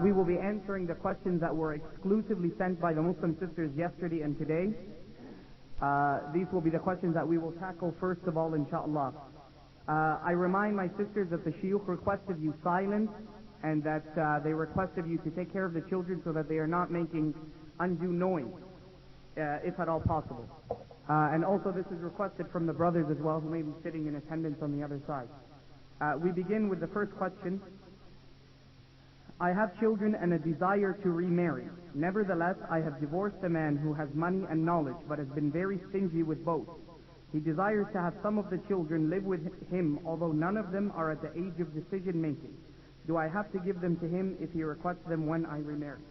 We will be answering the questions that were exclusively sent by the Muslim sisters yesterday and today. These will be the questions that we will tackle first of all, inshallah. I remind my sisters that the shuyukh requested you silence, and that they requested you to take care of the children so that they are not making undue noise, if at all possible. And also this is requested from the brothers as well, who may be sitting in attendance on the other side. We begin with the first question. I have children and a desire to remarry. Nevertheless, I have divorced a man who has money and knowledge, but has been very stingy with both. He desires to have some of the children live with him, although none of them are at the age of decision making. Do I have to give them to him if he requests them when I remarry?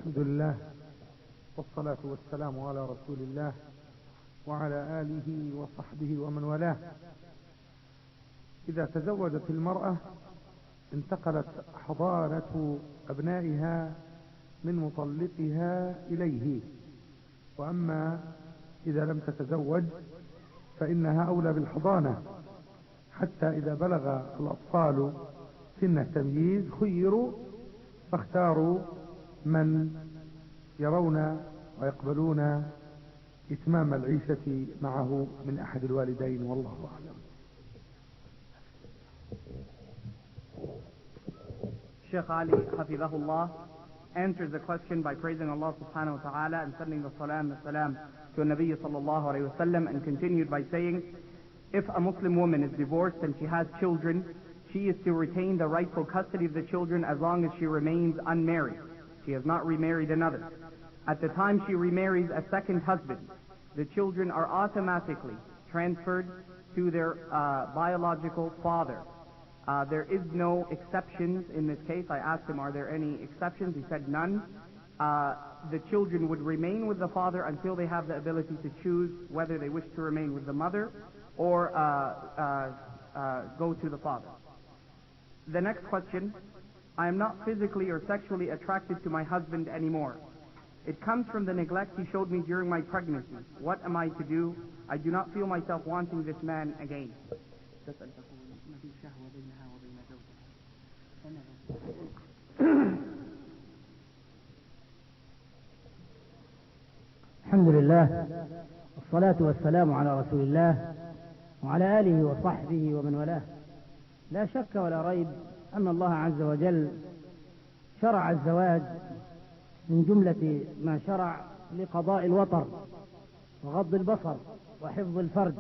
الحمد لله والصلاة والسلام على رسول الله وعلى آله وصحبه ومن والاه. إذا تزوجت المرأة انتقلت حضانة أبنائها من مطلقها إليه، وأما إذا لم تتزوج فإنها أولى بالحضانة، حتى إذا بلغ الأطفال سن التمييز خيروا فاختاروا من يرون ويقبلون إتمام العيشة معه من أحد الوالدين، والله أعلم. Sheikh Ali Hafizahullah answers the question by praising Allah subhanahu wa ta'ala and sending the salam and salam to Nabi sallallahu alayhi wa sallam, and continued by saying, if a Muslim woman is divorced and she has children, she is to retain the rightful custody of the children as long as she remains unmarried. She has not remarried another. At the time she remarries a second husband, the children are automatically transferred to their biological father. There is no exceptions in this case. I asked him, are there any exceptions? He said none. The children would remain with the father until they have the ability to choose whether they wish to remain with the mother or go to the father. The next question. I am not physically or sexually attracted to my husband anymore. It comes from the neglect he showed me during my pregnancy. What am I to do? I do not feel myself wanting this man again. الحمد لله والصلاة والسلام على رسول الله وعلى آله وصحبه ومن والاه. لا شك ولا ريب أن الله عز وجل شرع الزواج من جملة ما شرع لقضاء الوطر وغض البصر وحفظ الفرج،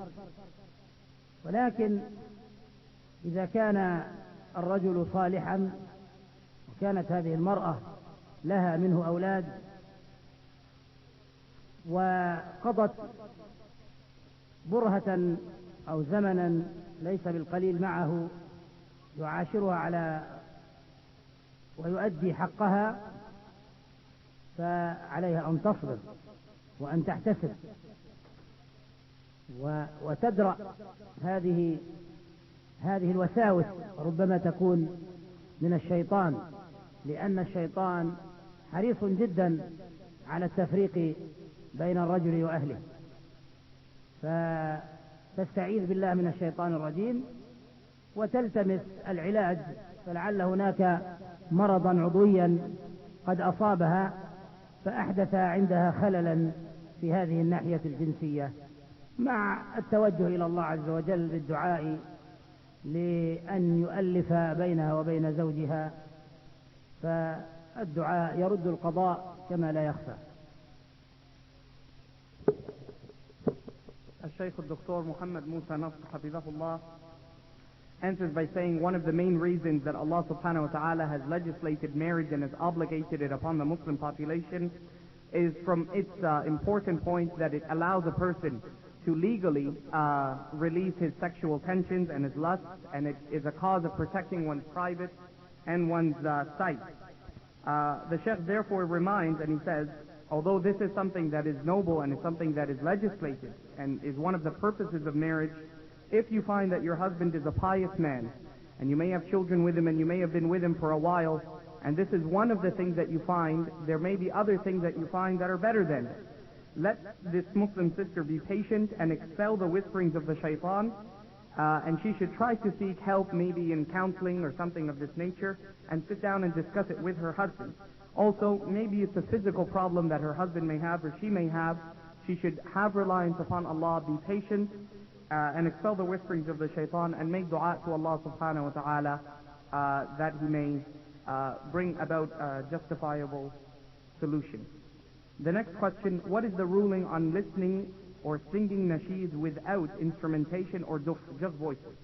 ولكن إذا كان الرجل صالحا وكانت هذه المرأة لها منه أولاد وقضت برهة أو زمنا ليس بالقليل معه يعاشرها على ويؤدي حقها، فعليها أن تصبر وأن تحتسب وتدرأ هذه الوساوس، ربما تكون من الشيطان، لأن الشيطان حريص جدا على التفريق بين الرجل وأهله، فتستعيذ بالله من الشيطان الرجيم وتلتمس العلاج، فلعل هناك مرضا عضويا قد أصابها فأحدث عندها خللا في هذه الناحية الجنسية، مع التوجه إلى الله عز وجل بالدعاء لأن يؤلف بينها وبين زوجها، فالدعاء يرد القضاء كما لا يخفى. الشيخ الدكتور محمد موسى نصر حفظه answers by saying one of the main reasons that Allah subhanahu wa ta'ala has legislated marriage and has obligated it upon the Muslim population is from its important point that it allows a person to legally release his sexual tensions and his lusts, and it is a cause of protecting one's private and one's sight. The Sheikh therefore reminds, and he says, although this is something that is noble and is something that is legislated and is one of the purposes of marriage, if you find that your husband is a pious man, and you may have children with him and you may have been with him for a while, and this is one of the things that you find, there may be other things that you find that are better than it. Let this Muslim sister be patient and expel the whisperings of the shaitan, and she should try to seek help maybe in counseling or something of this nature, and sit down and discuss it with her husband. Also, maybe it's a physical problem that her husband may have or she may have. She should have reliance upon Allah, be patient, and expel the whisperings of the shaitan, and make dua to Allah subhanahu wa ta'ala that He may bring about a justifiable solution. The next question, what is the ruling on listening or singing nasheeds without instrumentation or duf, just voices?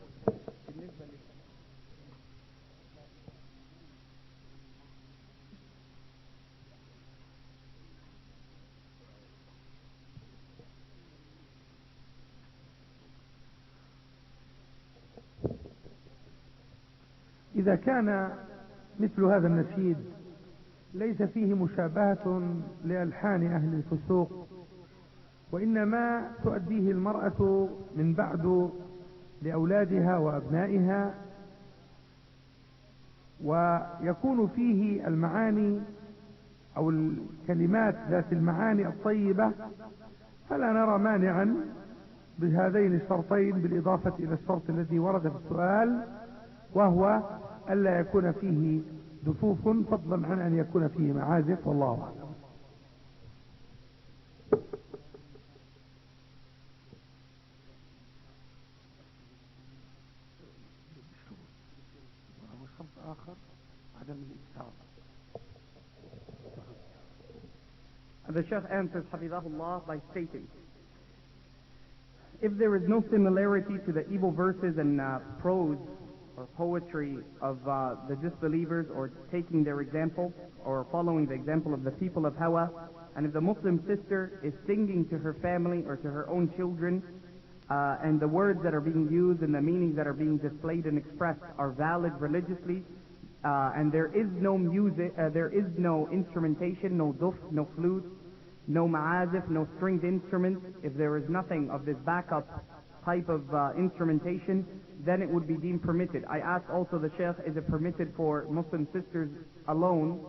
إذا كان مثل هذا النشيد ليس فيه مشابهة لألحان أهل الفسوق، وإنما تؤديه المرأة من بعد لأولادها وأبنائها، ويكون فيه المعاني أو الكلمات ذات المعاني الطيبة، فلا نرى مانعا بهذين الشرطين بالإضافة إلى الشرط الذي ورد في السؤال، وهو ألا يكون فيه دفوف فضلا عن أن يكون فيه معازف، والله أعلم. The Shaykh answers, Hafidahullah, by stating, if there is no similarity to the evil verses and prose or poetry of the disbelievers, or taking their example, or following the example of the people of Hawa, and if the Muslim sister is singing to her family or to her own children, and the words that are being used and the meanings that are being displayed and expressed are valid religiously, and there is no music, there is no instrumentation, no duf, no flute, no ma'azif, no stringed instruments, if there is nothing of this backup type of instrumentation, then it would be deemed permitted. I asked also the Shaykh, is it permitted for Muslim sisters alone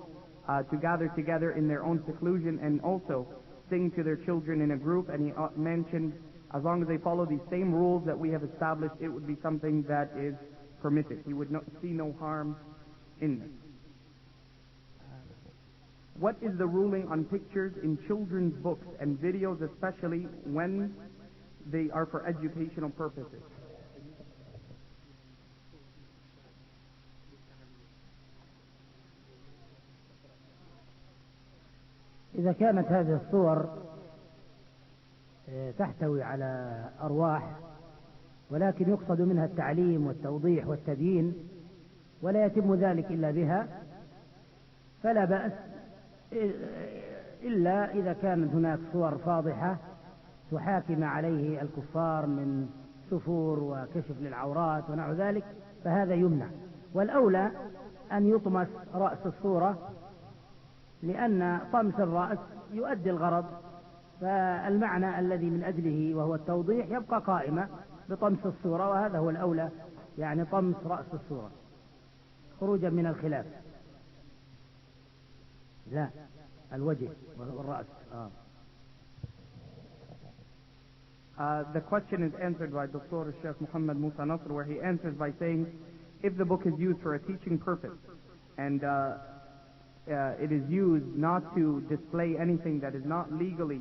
to gather together in their own seclusion and also sing to their children in a group? And he mentioned, as long as they follow these same rules that we have established, it would be something that is permitted. He would see no harm in this. What is the ruling on pictures in children's books and videos, especially when they are for educational purposes? إذا كانت هذه الصور تحتوي على أرواح ولكن يقصد منها التعليم والتوضيح والتبيين ولا يتم ذلك إلا بها، فلا بأس، إلا إذا كانت هناك صور فاضحة تحاكي ما عليه الكفار من سفور وكشف للعورات ونحو ذلك، فهذا يمنع. والأولى أن يطمس رأس الصورة، لأن طمس الرأس يؤدي الغرض، فالمعنى الذي من أجله وهو التوضيح يبقى قائمة بطمس الصورة، وهذا هو الأولى، يعني طمس رأس الصورة خروجا من الخلاف. لا، الوجه والرأس. The question is answered by Dr. Sheikh Muhammad Musa Nasr, where he answers by saying, if the book is used for a teaching purpose and it is used not to display anything that is not legally,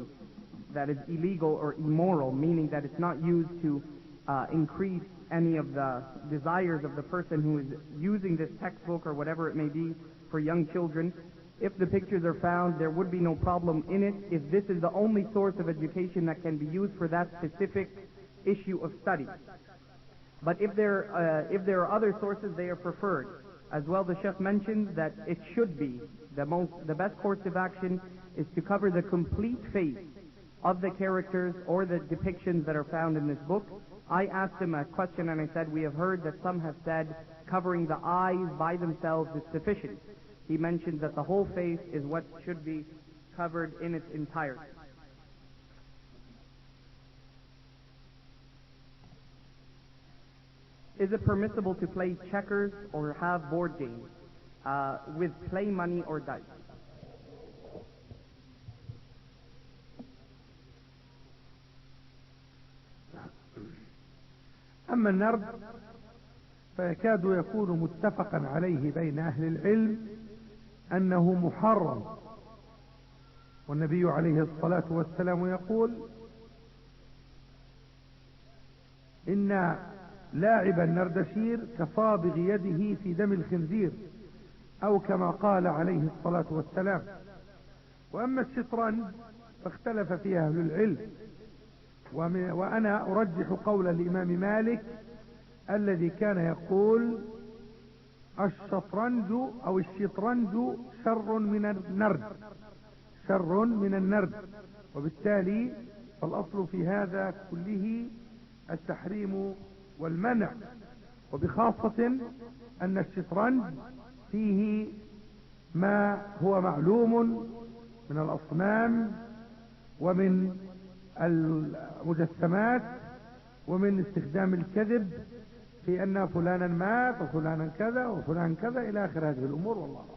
that is illegal or immoral, meaning that it's not used to increase any of the desires of the person who is using this textbook or whatever it may be for young children, if the pictures are found, there would be no problem in it if this is the only source of education that can be used for that specific issue of study. But if there are other sources, they are preferred. As well, the Sheikh mentions that it should be the best course of action is to cover the complete face of the characters or the depictions that are found in this book. I asked him a question and I said, we have heard that some have said covering the eyes by themselves is sufficient. He mentioned that the whole face is what should be covered in its entirety. Is it permissible to play checkers or have board games with play money or dice? أما النرد فيكاد يكون متفقا عليه بين أهل العلم أنه محرم، والنبي عليه الصلاة والسلام يقول إن لاعب النردشير كصابغ يده في دم الخنزير، أو كما قال عليه الصلاة والسلام. وأما الشطرنج فاختلف فيه أهل العلم، وأنا أرجح قول الإمام مالك الذي كان يقول الشطرنج أو الشطرنج شر من النرد، شر من النرد، وبالتالي فالأصل في هذا كله التحريم والمنع، وبخاصة أن الشطرنج فيه ما هو معلوم من الأصنام ومن المجسمات ومن استخدام الكذب في أن فلانا مات وفلانا كذا وفلان كذا إلى آخر هذه الأمور، والله أعلم.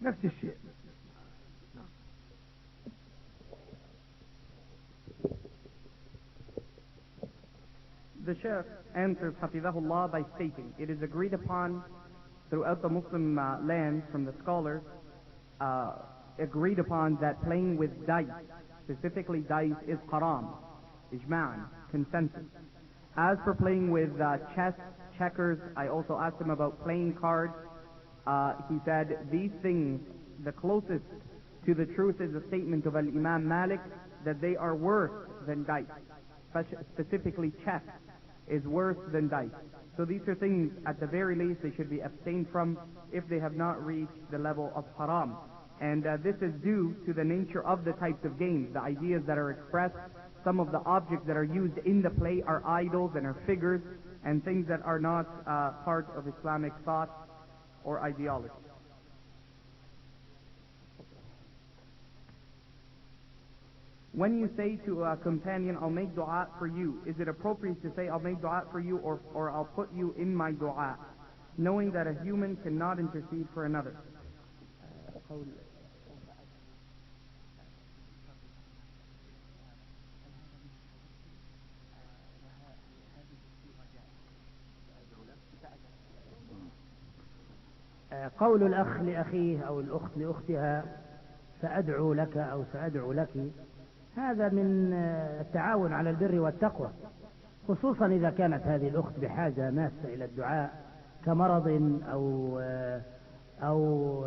نفس الشيء. The Shaykh answers Hafizahullah by stating, it is agreed upon throughout the Muslim lands from the scholars, agreed upon that playing with dice, specifically dice, is haram, ijma'an, consensus. As for playing with chess, checkers, I also asked him about playing cards. He said these things, the closest to the truth is the statement of Al-Imam Malik that they are worse than dice. Specifically chess is worse than dice. So these are things, at the very least, they should be abstained from if they have not reached the level of haram. And this is due to the nature of the types of games, the ideas that are expressed. Some of the objects that are used in the play are idols and are figures and things that are not part of Islamic thought or ideology. When you say to a companion, I'll make dua for you, is it appropriate to say, I'll make dua for you, or I'll put you in my dua, knowing that a human cannot intercede for another? قول الأخ لأخيه أو الأخت لأختها سأدعو لك أو سأدعو لك، هذا من التعاون على البر والتقوى، خصوصا إذا كانت هذه الأخت بحاجة ماسة إلى الدعاء كمرض أو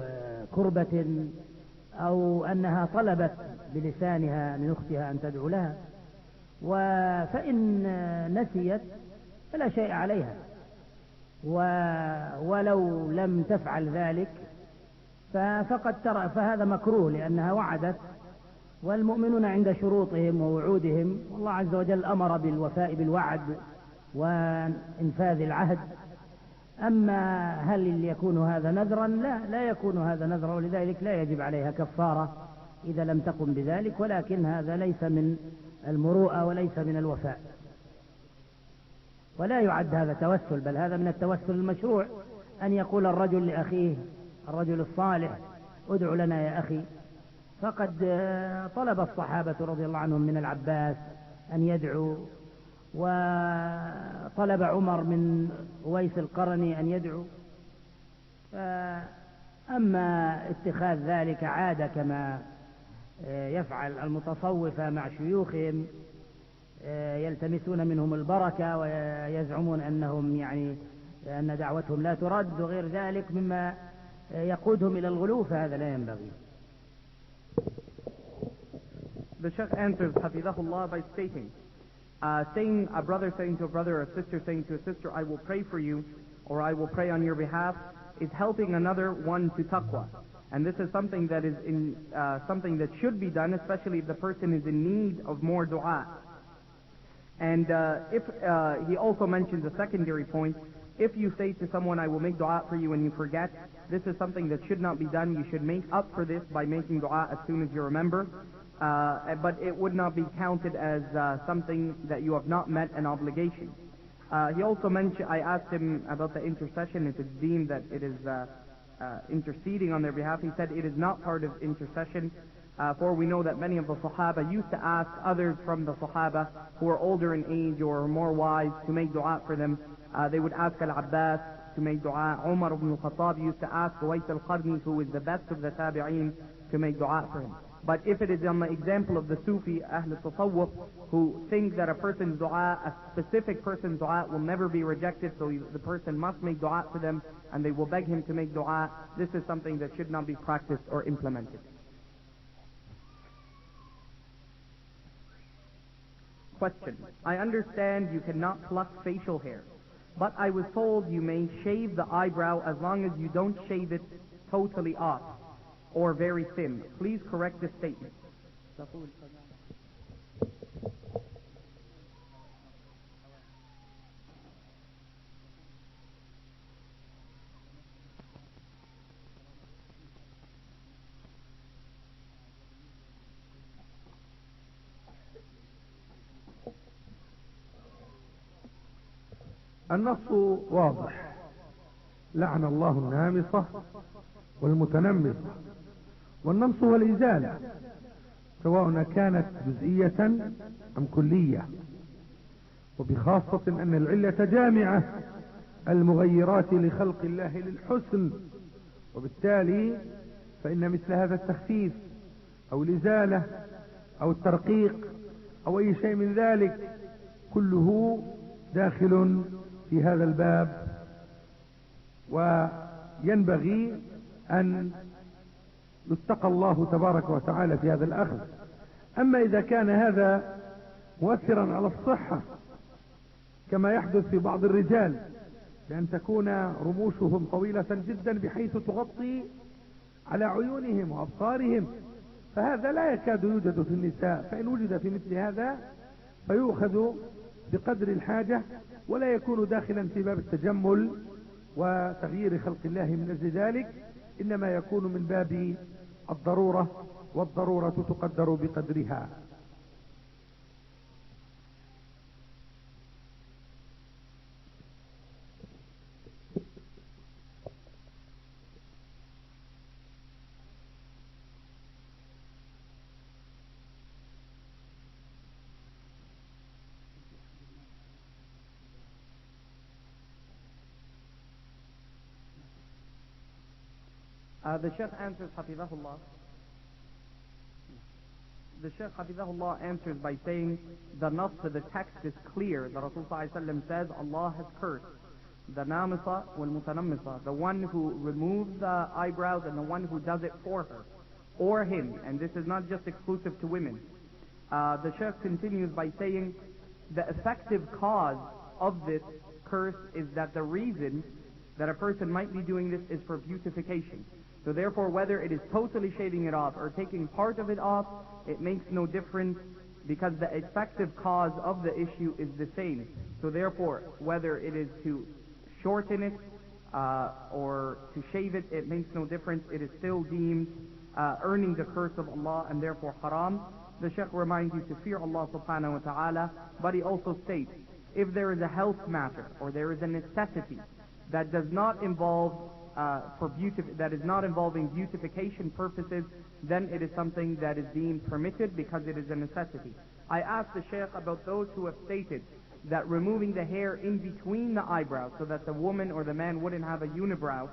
كربة، أو أنها طلبت بلسانها من أختها أن تدعو لها، فإن نسيت فلا شيء عليها، ولو لم تفعل ذلك فقد ترى فهذا مكروه، لأنها وعدت، والمؤمنون عند شروطهم ووعودهم، والله عز وجل أمر بالوفاء بالوعد وإنفاذ العهد. أما هل يكون هذا نذرا؟ لا يكون هذا نذرا، ولذلك لا يجب عليها كفارة إذا لم تقم بذلك، ولكن هذا ليس من المروءة وليس من الوفاء، ولا يعد هذا توسل، بل هذا من التوسل المشروع، أن يقول الرجل لأخيه الرجل الصالح ادع لنا يا أخي. فقد طلب الصحابة رضي الله عنهم من العباس أن يدعو، وطلب عمر من أويس القرني أن يدعو. أما اتخاذ ذلك عادة كما يفعل المتصوفة مع شيوخهم، يلتمسون منهم البركة ويزعمون أنهم أن دعوتهم لا ترد وغير ذلك مما يقودهم إلى الغلو، فهذا لا ينبغي. The Shaykh answers Hafizahullah by stating, saying a brother saying to a brother or a sister saying to a sister, I will pray for you, or I will pray on your behalf, is helping another one to taqwa. And this is something that is something that should be done, especially if the person is in need of more dua. And if he also mentions a secondary point, If you say to someone, I will make dua for you, and you forget, this is something that should not be done. You should make up for this by making dua as soon as you remember. But it would not be counted as something that you have not met an obligation. He also mentioned, I asked him about the intercession, if it's deemed that it is interceding on their behalf. He said it is not part of intercession, for we know that many of the Sahaba used to ask others from the Sahaba who are older in age or more wise to make dua for them. They would ask Al-Abbas to make dua. Umar ibn al-Khattab used to ask Uwais al-Qarni, who is the best of the Tabi'een, to make dua for him. But if it is on the example of the Sufi, Ahl al-Tasawwuf, who think that a person's dua, a specific person's dua will never be rejected, so the person must make dua for them, and they will beg him to make dua, this is something that should not be practiced or implemented. Question. I understand you cannot pluck facial hair, but I was told you may shave the eyebrow as long as you don't shave it totally off or very thin. Please correct this statement. النص واضح: لعن الله النامصة والمتنمصة. والنمص هو الإزالة، سواء كانت جزئية أم كلية، وبخاصة أن العلة جامعة المغيرات لخلق الله للحسن، وبالتالي فإن مثل هذا التخفيف أو الإزالة أو الترقيق أو أي شيء من ذلك كله داخل في هذا الباب، وينبغي أن يتقى الله تبارك وتعالى في هذا الأخذ. أما إذا كان هذا مؤثرا على الصحة كما يحدث في بعض الرجال، بأن تكون رموشهم طويلة جدا بحيث تغطي على عيونهم وأبصارهم، فهذا لا يكاد يوجد في النساء. فإن وجد في مثل هذا فيؤخذ بقدر الحاجة، ولا يكون داخلا في باب التجمل وتغيير خلق الله من أجل ذلك، إنما يكون من باب الضرورة، والضرورة تقدر بقدرها. The Shaykh answers, Hafizahullah. The Shaykh, Hafizahullah, answers by saying the nas, the text is clear. The Rasul ﷺ says Allah has cursed the namisa wal mutanammisa, the one who removes the eyebrows and the one who does it for her or him. And this is not just exclusive to women. The Shaykh continues by saying the effective cause of this curse is that the reason that a person might be doing this is for beautification. So therefore, whether it is totally shaving it off or taking part of it off, it makes no difference, because the effective cause of the issue is the same. So therefore, whether it is to shorten it or to shave it, it makes no difference. It is still deemed earning the curse of Allah, and therefore haram. The Shaykh reminds you to fear Allah subhanahu wa ta'ala, but he also states, if there is a health matter or there is a necessity that does not involve that is not involving beautification purposes, then it is something that is deemed permitted because it is a necessity. I asked the Shaykh about those who have stated that removing the hair in between the eyebrows so that the woman or the man wouldn't have a unibrow.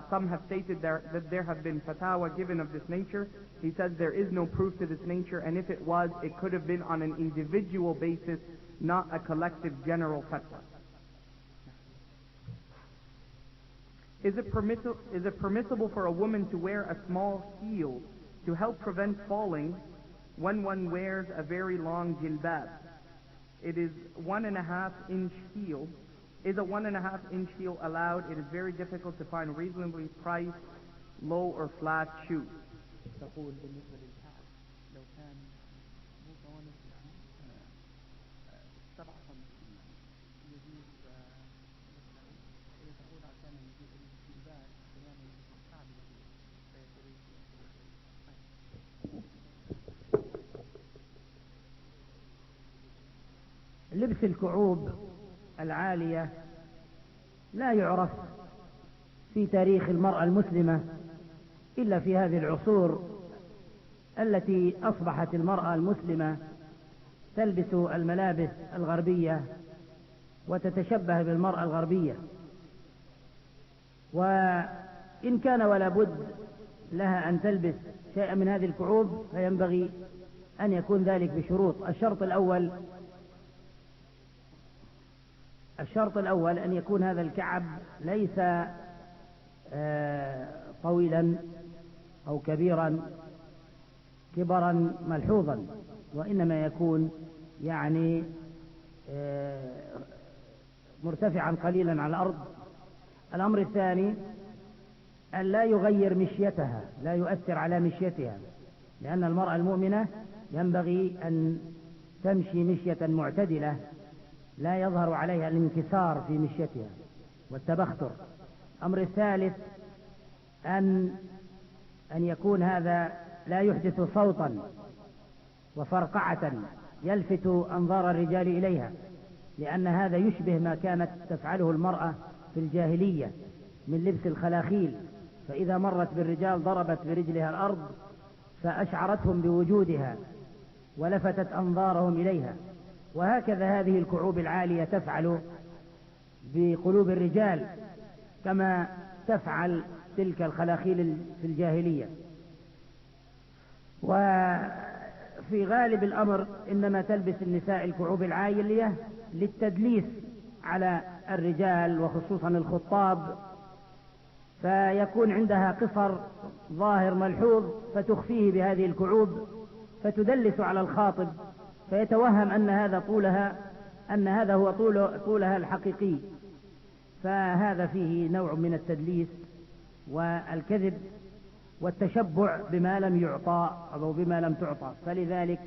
Some have stated that there have been fatwa given of this nature. He says there is no proof to this nature, and if it was, it could have been on an individual basis, not a collective general fatwa. Is it permissible for a woman to wear a small heel to help prevent falling when one wears a very long jilbab? It is 1.5 inch heel. Is a 1.5 inch heel allowed? It is very difficult to find reasonably priced low or flat shoes. لبس الكعوب العالية لا يعرف في تاريخ المرأة المسلمة إلا في هذه العصور التي أصبحت المرأة المسلمة تلبس الملابس الغربية وتتشبه بالمرأة الغربية. وإن كان ولا بد لها أن تلبس شيئا من هذه الكعوب فينبغي أن يكون ذلك بشروط. الشرط الأول أن يكون هذا الكعب ليس طويلا أو كبرا ملحوظا، وإنما يكون يعني مرتفعا قليلا على الأرض. الأمر الثاني أن لا يغير مشيتها، لا يؤثر على مشيتها، لأن المرأة المؤمنة ينبغي أن تمشي مشية معتدلة لا يظهر عليها الانكسار في مشيتها والتبختر. الأمر الثالث أن يكون هذا لا يحدث صوتا وفرقعة يلفت أنظار الرجال إليها، لأن هذا يشبه ما كانت تفعله المرأة في الجاهلية من لبس الخلاخيل، فإذا مرت بالرجال ضربت برجلها الأرض فأشعرتهم بوجودها ولفتت أنظارهم إليها. وهكذا هذه الكعوب العالية تفعل بقلوب الرجال كما تفعل تلك الخلاخيل في الجاهلية. وفي غالب الأمر إنما تلبس النساء الكعوب العالية للتدليس على الرجال وخصوصا الخطاب، فيكون عندها قصر ظاهر ملحوظ فتخفيه بهذه الكعوب فتدلس على الخاطب فيتوهم أن هذا هو طولها الحقيقي، فهذا فيه نوع من التدليس والكذب والتشبع بما لم يعطى أو بما لم تعطى. فلذلك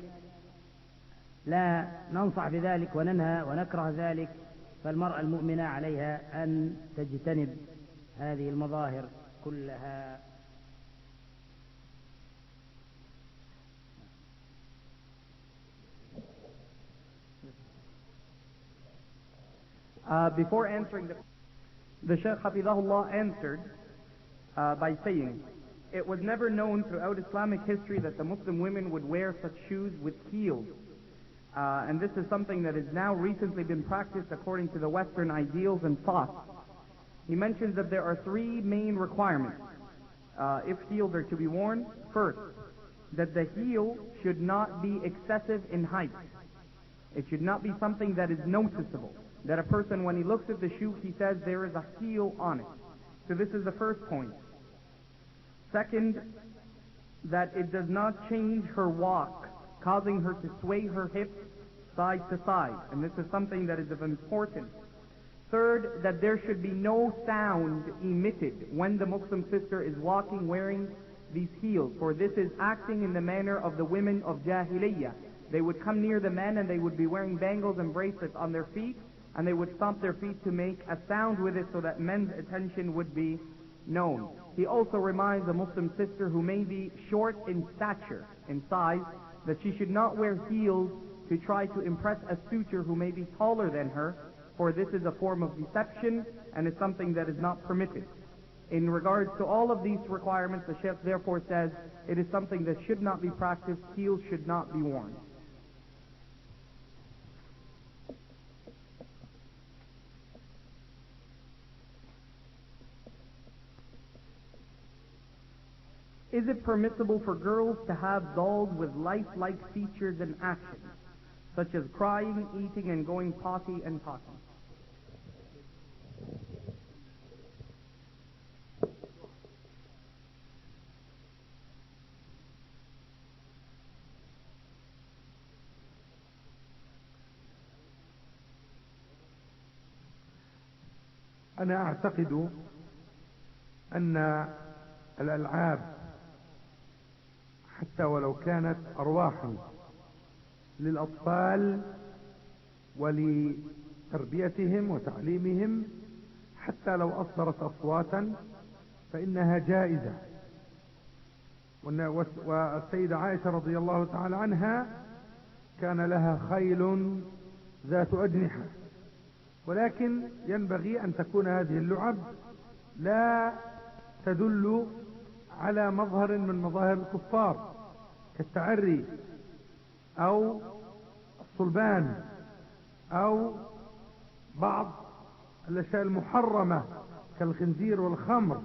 لا ننصح بذلك وننهى ونكره ذلك. فالمرأة المؤمنة عليها أن تجتنب هذه المظاهر كلها. Before answering the Shaykh Hafidahullah answered by saying, it was never known throughout Islamic history that the Muslim women would wear such shoes with heels. And this is something that has now recently been practiced according to the Western ideals and thoughts. He mentions that there are three main requirements if heels are to be worn. First, that the heel should not be excessive in height. It should not be something that is noticeable, that a person, when he looks at the shoe, he says there is a heel on it. So this is the first point. Second, that it does not change her walk, causing her to sway her hips side to side. And this is something that is of importance. Third, that there should be no sound emitted when the Muslim sister is walking wearing these heels, for this is acting in the manner of the women of Jahiliyyah. They would come near the men and they would be wearing bangles and bracelets on their feet, and they would stomp their feet to make a sound with it so that men's attention would be known. He also reminds a Muslim sister who may be short in stature, in size, that she should not wear heels to try to impress a suitor who may be taller than her, for this is a form of deception and is something that is not permitted. In regards to all of these requirements, the Shaykh therefore says it is something that should not be practiced. Heels should not be worn. Is it permissible for girls to have dolls with lifelike features and actions, such as crying, eating, and going potty and talking? أنا أعتقد أن الألعاب حتى ولو كانت أرواحا للأطفال ولتربيتهم وتعليمهم، حتى لو أصدرت أصواتا فإنها جائزة. والسيدة عائشة رضي الله تعالى عنها كان لها خيل ذات أجنحة، ولكن ينبغي أن تكون هذه اللعب لا تدل على مظهر من مظاهر الكفار كالتعري أو الصلبان أو بعض الأشياء المحرمة كالخنزير والخمر.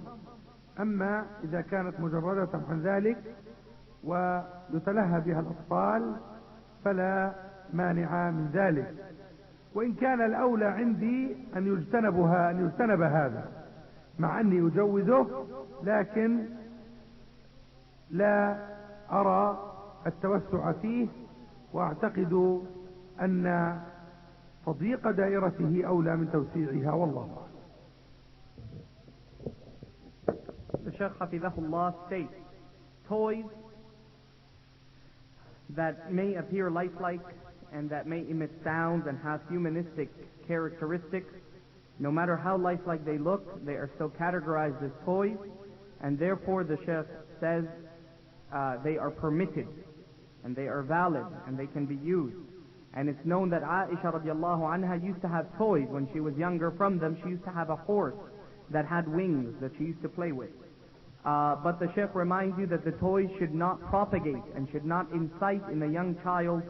أما إذا كانت مجردة عن ذلك ويتلهى بها الأطفال فلا مانع من ذلك، وإن كان الأولى عندي أن يجتنب هذا، مع أني أجوزه، لكن لا أرى التوسع فيه، وأعتقد أن تضييق دائرته أولى من توسيعها، والله أعلم. The Shaykh Hafidhahullah states, toys that may appear lifelike and that may emit sounds and have humanistic characteristics, no matter how lifelike they look, they are still categorized as toys, and therefore the Shaykh says they are permitted and they are valid and they can be used. And it's known that Aisha radiallahu anha used to have toys when she was younger. From them she used to have a horse that had wings that she used to play with. But the Shaykh reminds you that the toys should not propagate and should not incite in a young child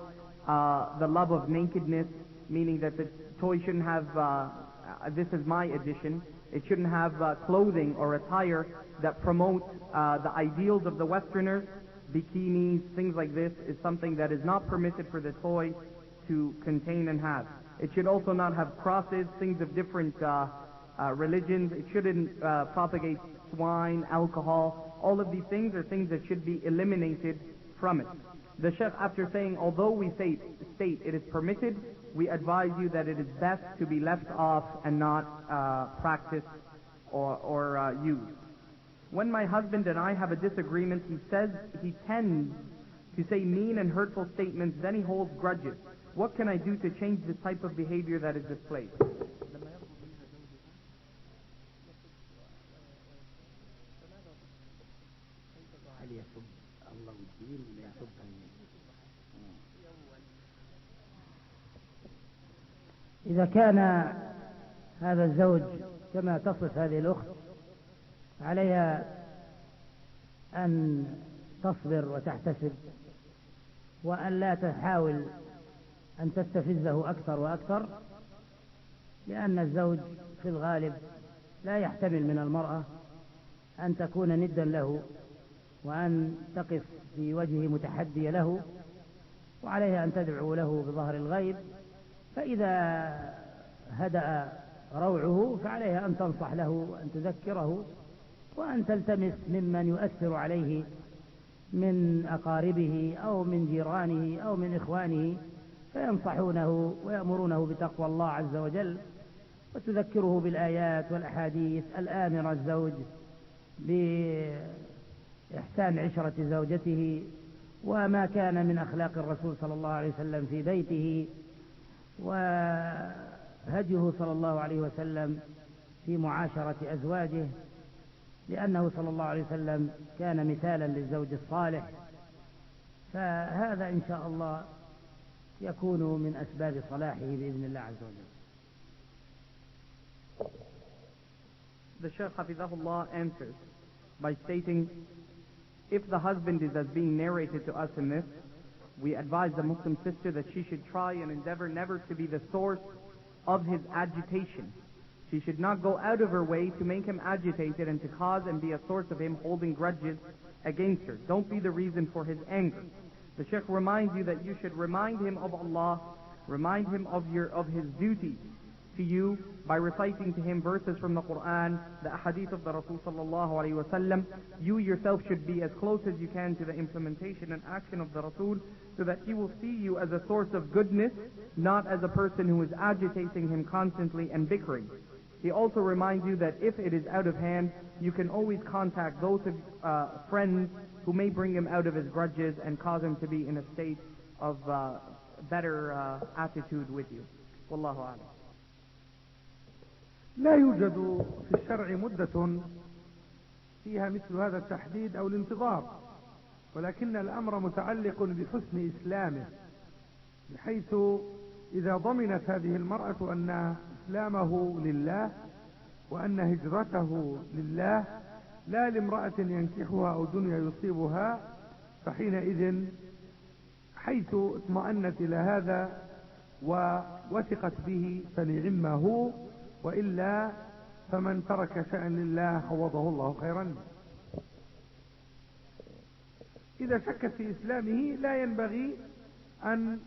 the love of nakedness, meaning that the toy shouldn't have, this is my addition, it shouldn't have clothing or attire that promotes the ideals of the Westerners. Bikinis, things like this is something that is not permitted for the toy to contain and have. It should also not have crosses, things of different religions. It shouldn't propagate swine, alcohol. All of these things are things that should be eliminated from it. The Shaykh, after saying, although we state it is permitted, we advise you that it is best to be left off and not practiced or used. When my husband and I have a disagreement, he says he tends to say mean and hurtful statements, then he holds grudges. What can I do to change this type of behavior that is displayed? إذا كان هذا الزوج كما تصف هذه الأخت، عليها أن تصبر وتحتسب، وأن لا تحاول أن تستفزه أكثر وأكثر، لأن الزوج في الغالب لا يحتمل من المرأة أن تكون ندا له وأن تقف في وجهه متحدية له، وعليها أن تدعو له بظهر الغيب. فإذا هدأ روعه فعليها أن تنصح له وأن تذكره، وأن تلتمس ممن يؤثر عليه من أقاربه أو من جيرانه أو من إخوانه فينصحونه ويأمرونه بتقوى الله عز وجل، وتذكره بالآيات والأحاديث الآمرة الزوج بإحسان عشرة زوجته وما كان من أخلاق الرسول صلى الله عليه وسلم في بيته، وهديه صلى الله عليه وسلم في معاشرة أزواجه، لأنه صلى الله عليه وسلم كان مثالا للزوج الصالح. فهذا إن شاء الله يكون من أسباب صلاحه بإذن الله عز وجل. The Shaykh Hafidhahullah answers by stating, if the husband is as being narrated to us in this, we advise the Muslim sister that she should try and endeavor never to be the source of his agitation. She should not go out of her way to make him agitated and to cause and be a source of him holding grudges against her. Don't be the reason for his anger. The Shaykh reminds you that you should remind him of Allah, remind him of his duty to you by reciting to him verses from the Qur'an, the ahadith of the Rasul sallallahu alaihi wasallam. You yourself should be as close as you can to the implementation and action of the Rasul, so that he will see you as a source of goodness, not as a person who is agitating him constantly and bickering. He also reminds you that if it is out of hand, you can always contact those friends who may bring him out of his grudges and cause him to be in a state of better attitude with you. Wallahu a'lam. لا يوجد في الشرع مدة فيها مثل هذا التحديد أو الانتظار، ولكن الأمر متعلق بحسن إسلامه، بحيث إذا ضمنت هذه المرأة أن إسلامه لله وأن هجرته لله لا لامرأة ينكحها أو دنيا يصيبها، فحينئذ حيث اطمأنت إلى هذا ووثقت به فنعمه، وإلا فمن ترك شأن لله خوضه الله خيرا. إذا شكت في إسلامه لا ينبغي أن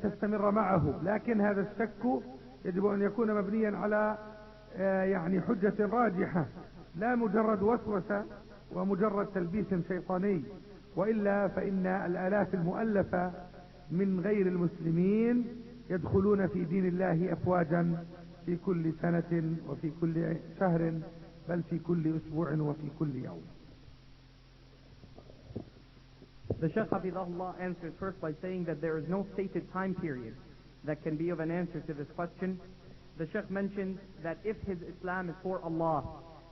تستمر معه، لكن هذا الشك يجب أن يكون مبنيا على يعني حجة راجحة، لا مجرد وسوسة ومجرد تلبيس شيطاني، وإلا فإن الآلاف المؤلفة من غير المسلمين يدخلون في دين الله أفواجا في كل سنة وفي كل شهر، بل في كل أسبوع وفي كل يوم. The Shaykh Hafidahullah answers first by saying that there is no stated time period that can be of an answer to this question. The Shaykh mentioned that if his Islam is for Allah,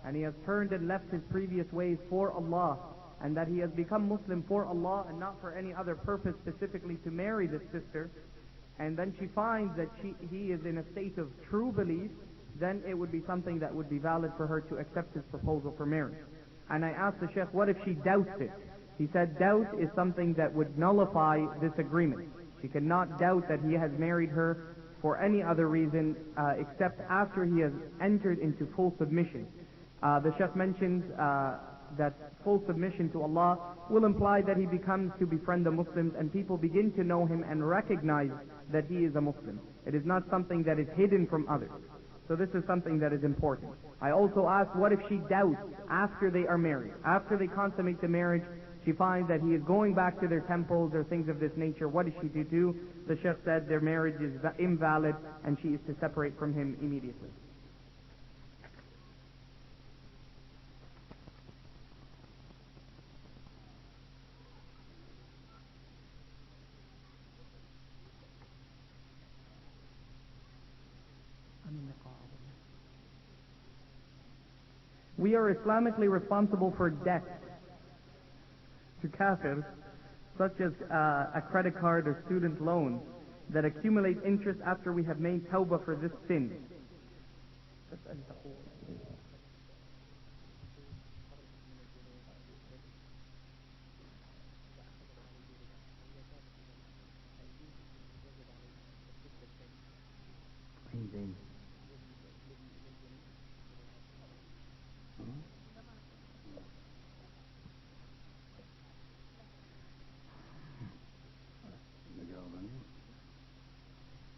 and he has turned and left his previous ways for Allah, and that he has become Muslim for Allah and not for any other purpose, specifically to marry this sister, and then she finds that he is in a state of true belief, then it would be something that would be valid for her to accept his proposal for marriage. And I asked the Shaykh, what if she doubts it? He said doubt is something that would nullify this agreement. She cannot doubt that he has married her for any other reason except after he has entered into full submission. The Shaykh mentions that full submission to Allah will imply that he becomes to befriend the Muslims and people begin to know him and recognize that he is a Muslim. It is not something that is hidden from others. So this is something that is important. I also asked, what if she doubts after they are married? After they consummate the marriage, she finds that he is going back to their temples or things of this nature. What is she to do? The Shaykh said their marriage is invalid and she is to separate from him immediately. We are Islamically responsible for debt to kafirs, such as a credit card or student loan, that accumulate interest after we have made tawbah for this sin.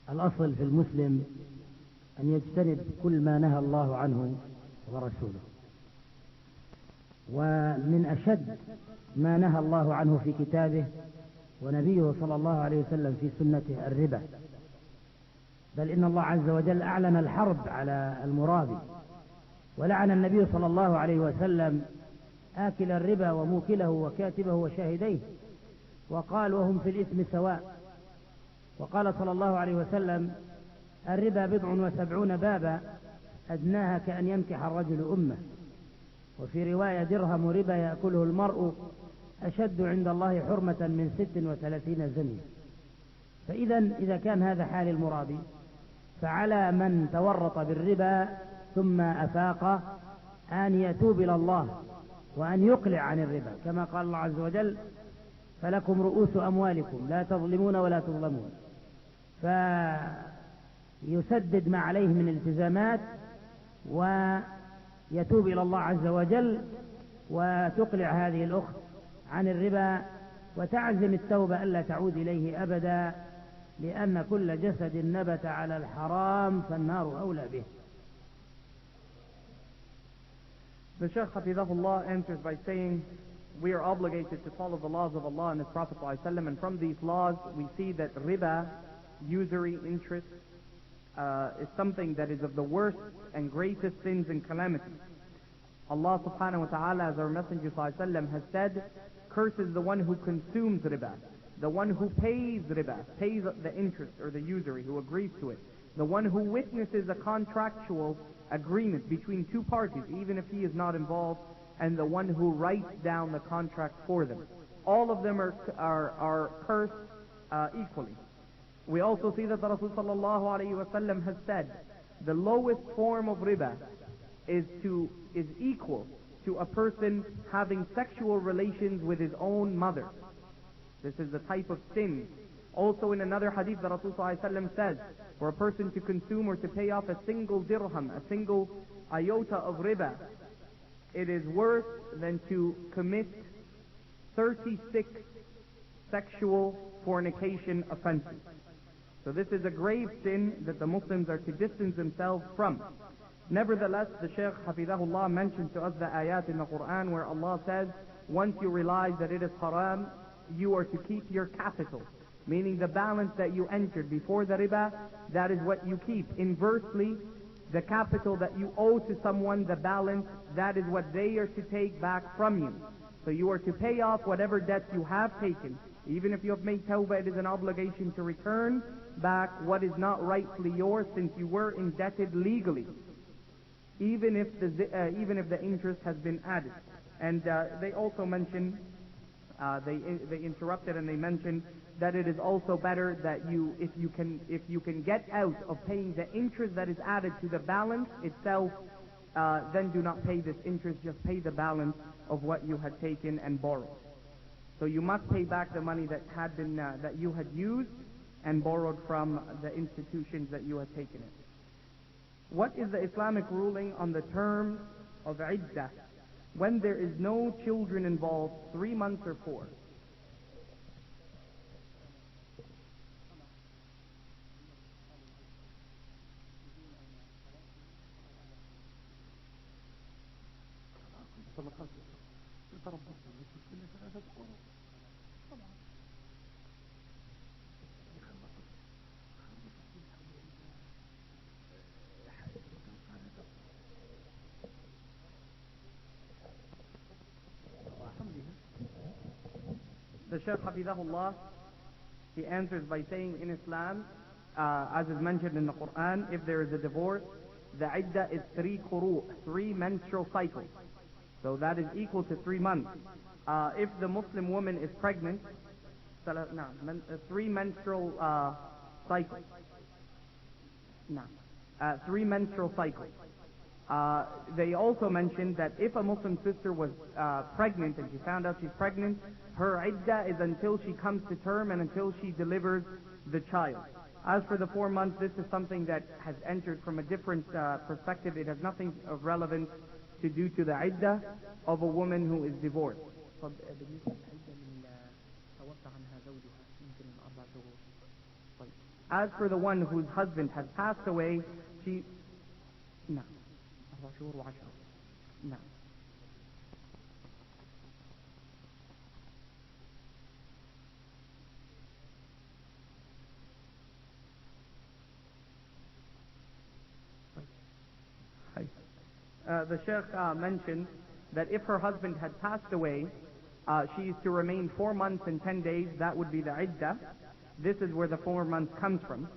الأصل في المسلم أن يجتنب كل ما نهى الله عنه ورسوله، ومن أشد ما نهى الله عنه في كتابه ونبيه صلى الله عليه وسلم في سنته الربا، بل إن الله عز وجل أعلن الحرب على المرابي، ولعن النبي صلى الله عليه وسلم آكل الربا وموكله وكاتبه وشاهديه، وقال وهم في الإثم سواء. وقال صلى الله عليه وسلم الربا 77 بابا أدناها كأن ينكح الرجل أمه. وفي رواية درهم ربا يأكله المرء أشد عند الله حرمة من 36 زنية. فإذا كان هذا حال المرابي، فعلى من تورط بالربا ثم أفاق أن يتوب إلى الله وأن يقلع عن الربا، كما قال الله عز وجل فلكم رؤوس أموالكم لا تظلمون ولا تظلمون، فيسدد ما عليه من التزامات ويتوب إلى الله عز وجل، وتقلع هذه الأخت عن الربا وتعزم التوبة ألا تعود إليه أبدا، لأن كل جسد نبت على الحرام فالنار أولى به. The Shaykh Hafidahullah answers by saying, we are obligated to follow the laws of Allah and His Prophet ﷺ, and from these laws we see that riba, usury, interest, is something that is of the worst and greatest sins and calamities. Allah subhanahu wa ta'ala, as our Messenger ﷺ has said, curses the one who consumes riba, the one who pays riba, pays the interest or the usury, who agrees to it, the one who witnesses a contractual agreement between two parties, even if he is not involved, and the one who writes down the contract for them. All of them are cursed equally. We also see that the Rasul sallallahu alayhi wa sallam has said, the lowest form of riba is equal to a person having sexual relations with his own mother. This is the type of sin. Also in another hadith, the Rasul sallallahu alayhi wa sallam says, for a person to consume or to pay off a single dirham, a single iota of riba, it is worse than to commit 36 sexual fornication offenses. So this is a grave sin that the Muslims are to distance themselves from. Nevertheless, the Shaykh Hafidahullah mentioned to us the ayat in the Qur'an where Allah says, once you realize that it is haram, you are to keep your capital. Meaning the balance that you entered before the riba, that is what you keep. Inversely, the capital that you owe to someone, the balance, that is what they are to take back from you. So you are to pay off whatever debts you have taken. Even if you have made tawbah, it is an obligation to return back what is not rightfully yours, since you were indebted legally, even if the interest has been added. And they also mentioned, they interrupted and they mentioned that it is also better that if you can get out of paying the interest that is added to the balance itself, then do not pay this interest, just pay the balance of what you had taken and borrowed. So you must pay back the money that had been that you had used and borrowed from the institutions that you had taken it. What is the Islamic ruling on the terms of iddah when there is no children involved, 3 months or 4? The Shaykh Hafidahullah, he answers by saying in Islam, as is mentioned in the Qur'an, if there is a divorce, the iddah is 3 quru', 3 menstrual cycles. So that is equal to 3 months. If the Muslim woman is pregnant, 3 menstrual cycles. 3 menstrual cycles. They also mentioned that if a Muslim sister was pregnant and she found out she's pregnant, her iddah is until she comes to term and until she delivers the child. As for the 4 months, this is something that has entered from a different perspective. It has nothing of relevance to do to the iddah of a woman who is divorced. As for the one whose husband has passed away, she... No. No. The Shaykh mentioned that if her husband had passed away, she is to remain 4 months and 10 days. That would be the iddah. This is where the 4 months comes from.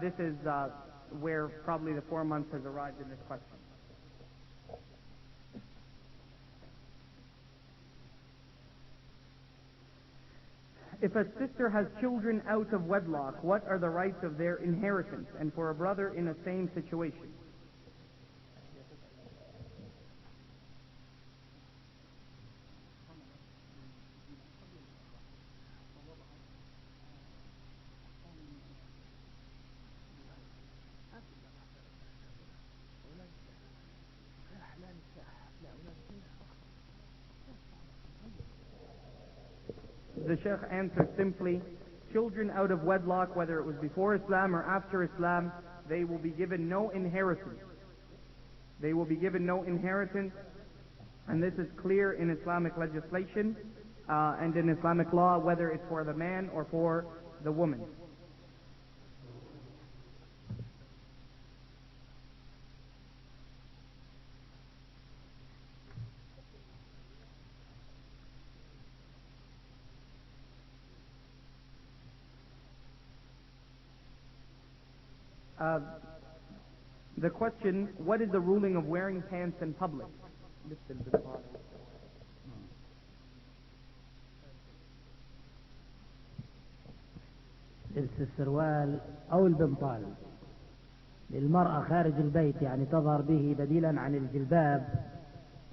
This is where probably the 4 months has arrived in this question. If a sister has children out of wedlock, what are the rights of their inheritance, and for a brother in the same situation? The Shaykh answered simply, children out of wedlock, whether it was before Islam or after Islam, they will be given no inheritance. They will be given no inheritance, and this is clear in Islamic legislation and in Islamic law, whether it's for the man or for the woman. The question, what is the ruling of wearing pants in public? لبس السروال أو البنطال للمرأة خارج البيت، يعني تظهر به بديلا عن الجلباب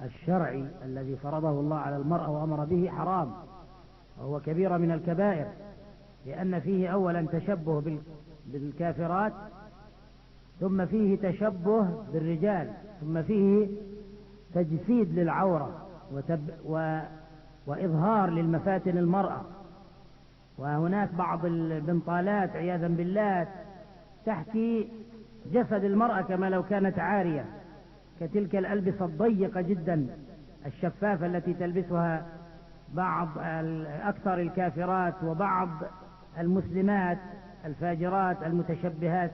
الشرعي الذي فرضه الله على المرأة وأمر به، حرام وهو كبيرة من الكبائر، لأن فيه أولا تشبه بالكافرات، ثم فيه تشبه بالرجال، ثم فيه تجسيد للعورة وإظهار للمفاتن المرأة. وهناك بعض البنطالات عياذا بالله تحكي جسد المرأة كما لو كانت عارية، كتلك الألبسة الضيقة جدا الشفافة التي تلبسها بعض أكثر الكافرات وبعض المسلمات الفاجرات المتشبهات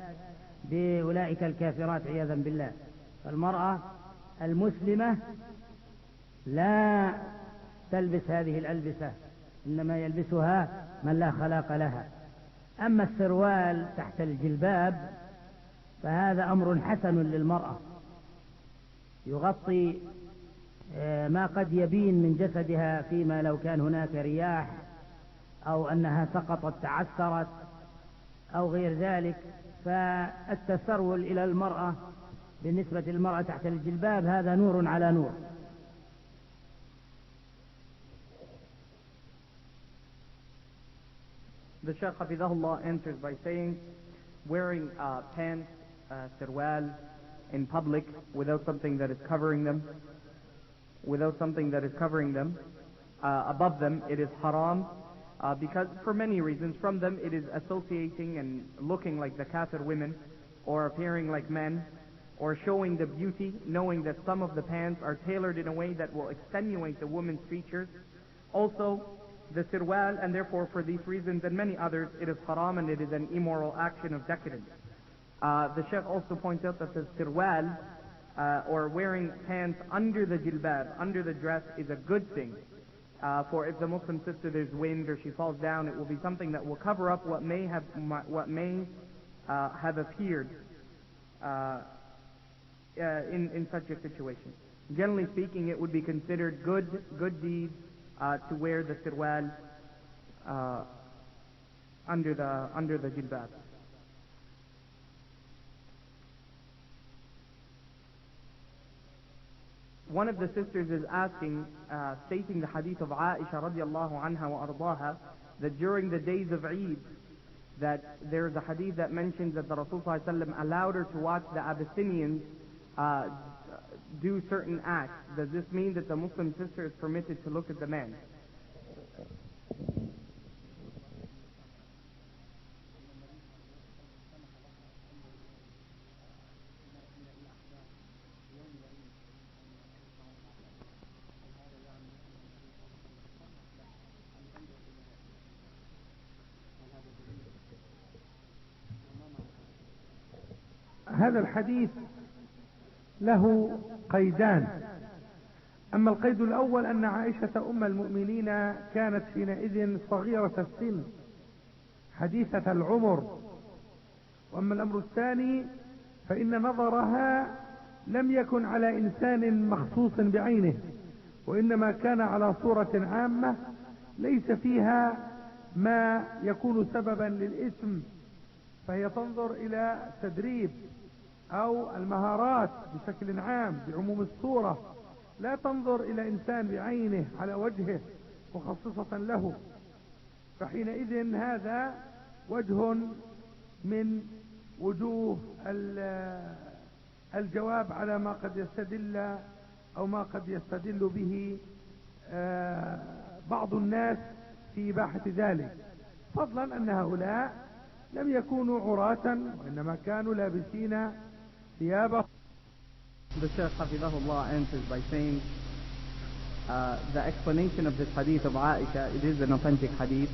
بأولئك الكافرات عياذا بالله. فالمرأة المسلمة لا تلبس هذه الألبسة، إنما يلبسها من لا خلاق لها. أما السروال تحت الجلباب فهذا أمر حسن للمرأة، يغطي ما قد يبين من جسدها فيما لو كان هناك رياح أو أنها سقطت تعثرت أو غير ذلك. فالتسرول إلى المرأة بالنسبة للمرأة تحت الجلباب هذا نور على نور. The Shaykh Hafidahullah answers by saying, wearing pants, sirwal, in public without something that is covering them, above them, it is haram, because for many reasons. From them, it is associating and looking like the kafir women, or appearing like men, or showing the beauty, knowing that some of the pants are tailored in a way that will extenuate the woman's features. Also, the sirwal, and therefore for these reasons and many others, it is haram and it is an immoral action of decadence. The Shaykh also points out that the sirwal, or wearing pants under the jilbab, under the dress, is a good thing. For if the Muslim sister there's wind or she falls down, it will be something that will cover up what may have appeared in such a situation. Generally speaking, it would be considered good deeds to wear the sirwal under the jilbab. One of the sisters is asking, stating the hadith of Aisha radiallahu anha wa ardaha, that during the days of Eid, that there is a hadith that mentions that the Rasul sallallahu alaihi wasallam allowed her to watch the Abyssinians do certain acts. Does this mean that the Muslim sister is permitted to look at the men? هذا الحديث له قيدان. أما القيد الأول أن عائشة أم المؤمنين كانت حينئذ صغيرة السن حديثة العمر. وأما الأمر الثاني فإن نظرها لم يكن على إنسان مخصوص بعينه، وإنما كان على صورة عامة ليس فيها ما يكون سببا للإثم، فهي تنظر إلى تدريب أو المهارات بشكل عام بعموم الصورة، لا تنظر إلى إنسان بعينه على وجهه مخصصة له. فحينئذ هذا وجه من وجوه الجواب على ما قد يستدل أو ما قد يستدل به بعض الناس في إباحة ذلك، فضلا أن هؤلاء لم يكونوا عراة وإنما كانوا لابسين ثيابه. The Shaykh Hafidahullah answers by saying the explanation of this hadith of Aisha, it is an authentic hadith,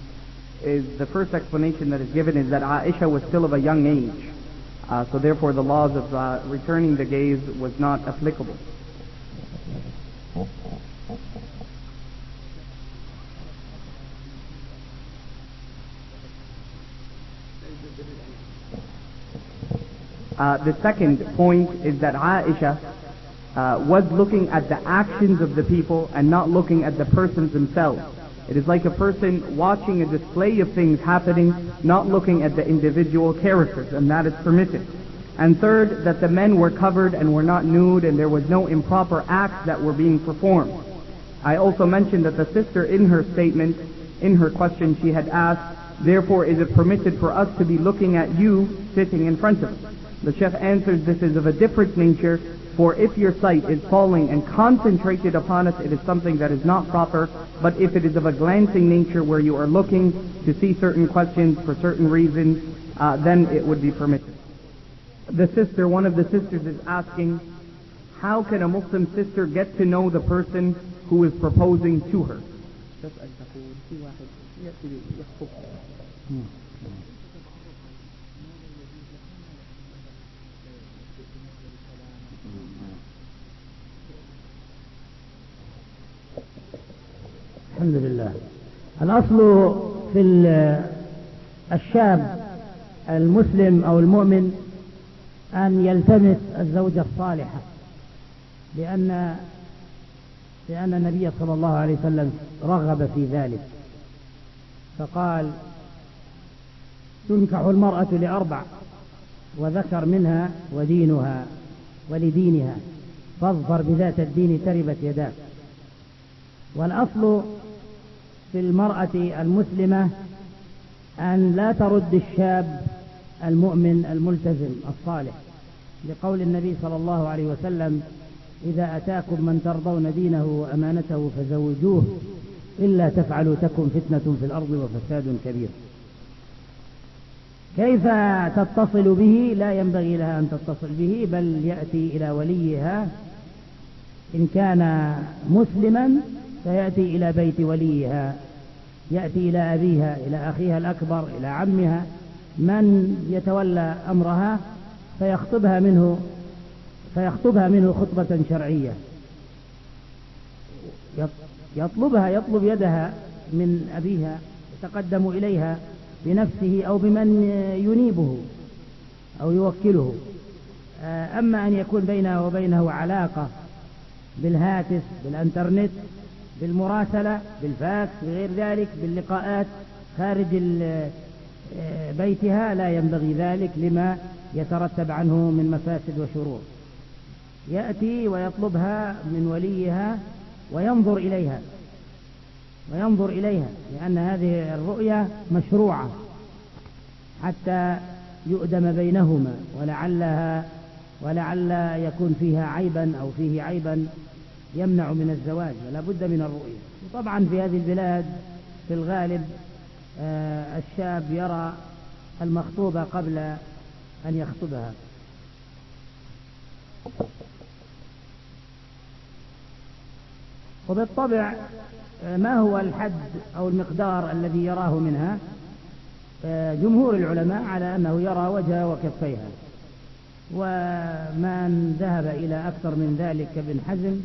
is the first explanation that is given is that Aisha was still of a young age, so therefore the laws of returning the gaze was not applicable. The second point is that Aisha was looking at the actions of the people and not looking at the persons themselves. It is like a person watching a display of things happening, not looking at the individual characters, and that is permitted. And third, that the men were covered and were not nude, and there was no improper acts that were being performed. I also mentioned that the sister in her statement, in her question, she had asked, therefore is it permitted for us to be looking at you sitting in front of us? The Sheikh answers, this is of a different nature, for if your sight is falling and concentrated upon us, it is something that is not proper, but if it is of a glancing nature where you are looking to see certain questions for certain reasons, then it would be permitted. The sister, one of the sisters is asking, how can a Muslim sister get to know the person who is proposing to her? الحمد لله. الأصل في الشاب المسلم أو المؤمن أن يلتمس الزوجة الصالحة، لأن النبي صلى الله عليه وسلم رغب في ذلك، فقال تنكح المرأة لأربع وذكر منها ودينها ولدينها فاظفر بذات الدين تربت يداك. والأصل في المرأة المسلمة أن لا ترد الشاب المؤمن الملتزم الصالح، لقول النبي صلى الله عليه وسلم إذا أتاكم من ترضون دينه وأمانته فزوجوه إلا تفعلوا تكن فتنة في الأرض وفساد كبير. كيف تتصل به؟ لا ينبغي لها أن تتصل به، بل يأتي إلى وليها إن كان مسلما فيأتي إلى بيت وليها، يأتي إلى أبيها، إلى أخيها الأكبر، إلى عمها، من يتولى أمرها فيخطبها منه خطبة شرعية، يطلب يدها من أبيها، يتقدم إليها بنفسه أو بمن ينيبه أو يوكله. أما أن يكون بينها وبينه علاقة بالهاتف، بالإنترنت، بالمراسلة، بالفاكس، بغير ذلك، باللقاءات خارج بيتها، لا ينبغي ذلك لما يترتب عنه من مفاسد وشرور. يأتي ويطلبها من وليها وينظر إليها لأن هذه الرؤية مشروعة حتى يؤدم بينهما، ولعل يكون فيها عيبا أو فيه عيبا يمنع من الزواج، ولا بد من الرؤية. وطبعا في هذه البلاد في الغالب الشاب يرى المخطوبة قبل أن يخطبها. وبالطبع ما هو الحد أو المقدار الذي يراه منها؟ جمهور العلماء على أنه يرى وجهها وكفيها، ومن ذهب إلى أكثر من ذلك كابن حزم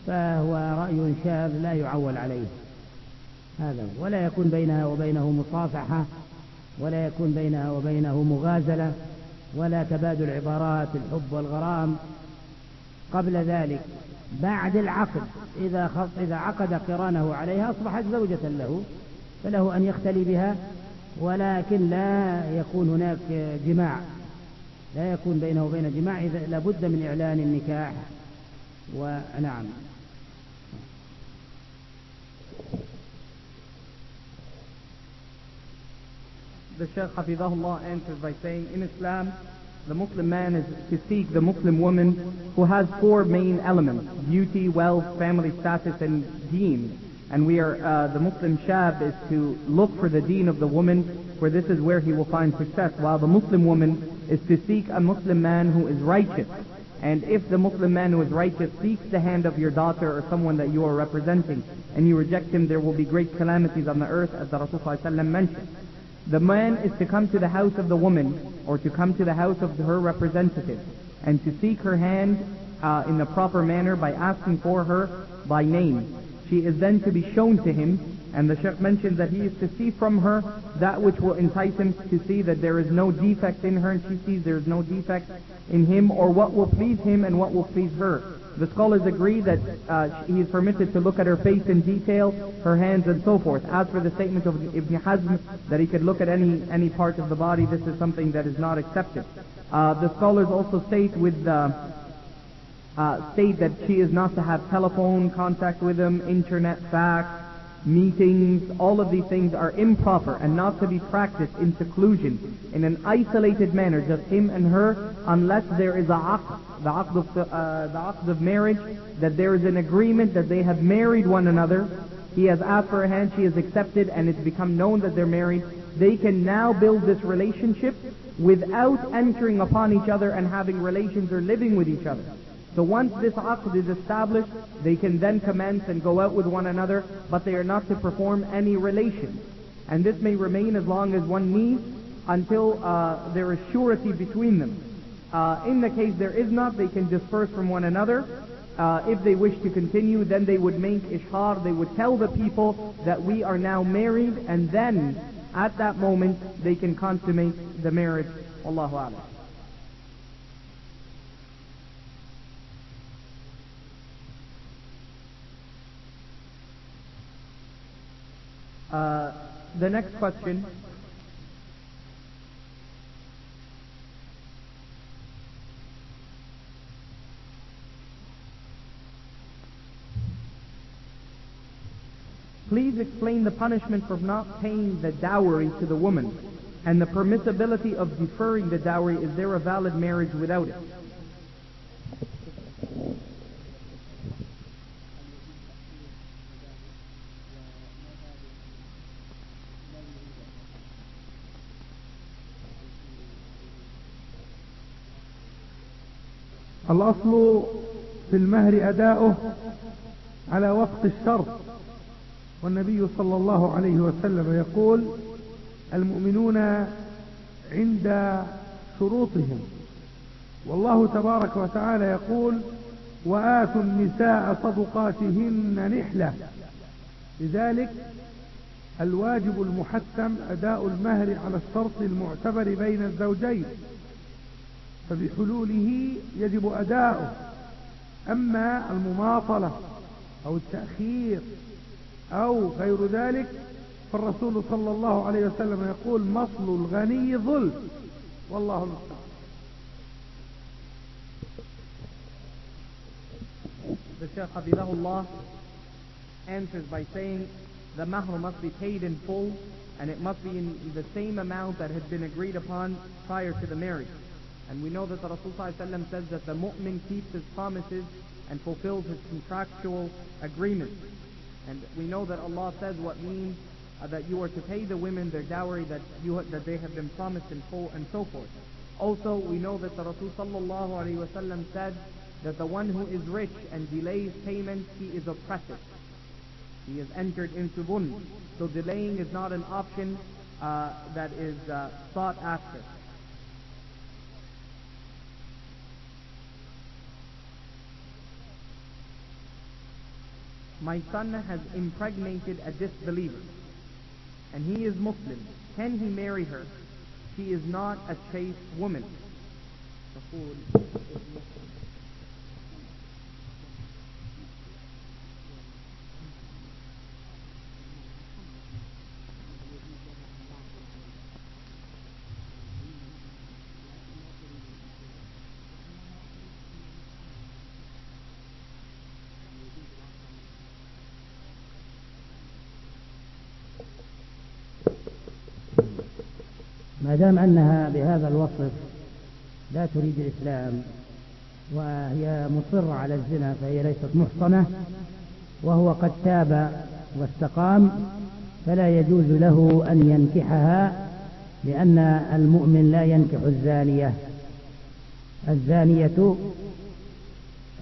فهو رأي شاذ لا يعول عليه. هذا ولا يكون بينها وبينه مصافحة، ولا يكون بينها وبينه مغازلة، ولا تبادل عبارات الحب والغرام قبل ذلك. بعد العقد إذا عقد قرانه عليها أصبحت زوجة له، فله أن يختلي بها، ولكن لا يكون هناك جماع، لا يكون بينه وبين جماع، إذا لابد من إعلان النكاح. ونعم. The Shaykh Hafidahullah answers by saying, in Islam, the Muslim man is to seek the Muslim woman who has four main elements: beauty, wealth, family status, and deen. And the Muslim shab is to look for the deen of the woman, for this is where he will find success, while the Muslim woman is to seek a Muslim man who is righteous. And if the Muslim man who is righteous seeks the hand of your daughter or someone that you are representing, and you reject him, there will be great calamities on the earth, as the Rasul mentioned. The man is to come to the house of the woman, or to come to the house of her representative, and to seek her hand in the proper manner by asking for her by name. She is then to be shown to him, and the Shaykh mentions that he is to see from her that which will entice him to see that there is no defect in her, and she sees there is no defect in him, or what will please him and what will please her. The scholars agree that he is permitted to look at her face in detail, her hands and so forth. As for the statement of Ibn Hazm that he could look at any part of the body, this is something that is not accepted. The scholars also state that she is not to have telephone contact with him, internet, fax, meetings. All of these things are improper and not to be practiced in seclusion, in an isolated manner, just him and her, unless there is the aqd of marriage, that there is an agreement that they have married one another. He has asked for her hand, she has accepted, and it's become known that they're married. They can now build this relationship without entering upon each other and having relations or living with each other. So once this aqd is established, they can then commence and go out with one another, but they are not to perform any relations. And this may remain as long as one needs, until there is surety between them. In the case there is not, they can disperse from one another. If they wish to continue, then they would make ishar, they would tell the people that we are now married, and then at that moment they can consummate the marriage. Wallahu a'lam. The next question. Please explain the punishment for not paying the dowry to the woman and the permissibility of deferring the dowry. Is there a valid marriage without it? الأصل في المهر أداؤه على وفق الشرط، والنبي صلى الله عليه وسلم يقول: المؤمنون عند شروطهم، والله تبارك وتعالى يقول: وآتوا النساء صدقاتهن نحلة. لذلك الواجب المحتم أداء المهر على الشرط المعتبر بين الزوجين، فبحلوله يجب أداؤه. أما المماطلة أو التأخير أو غير ذلك، فالرسول صلى الله عليه وسلم يقول: مصل الغني ظلم، والله المستعان. The Shaykh Hafidhahullah answers by saying the mahr must be paid in full, and it must be in the same amount that had been agreed upon prior to the marriage. And we know that the Rasul ﷺ says that the mu'min keeps his promises and fulfills his contractual agreements. And we know that Allah says what means that you are to pay the women their dowry that they have been promised in full, and so forth. Also, we know that the Rasul ﷺ said that the one who is rich and delays payment, he is oppressive. He has entered into dhulm. So delaying is not an option that is sought after. My son has impregnated a disbeliever, and he is Muslim. Can he marry her? She is not a chaste woman. ما دام أنها بهذا الوصف لا تريد الإسلام وهي مصرة على الزنا فهي ليست محصنة، وهو قد تاب واستقام، فلا يجوز له أن ينكحها، لأن المؤمن لا ينكح الزانية.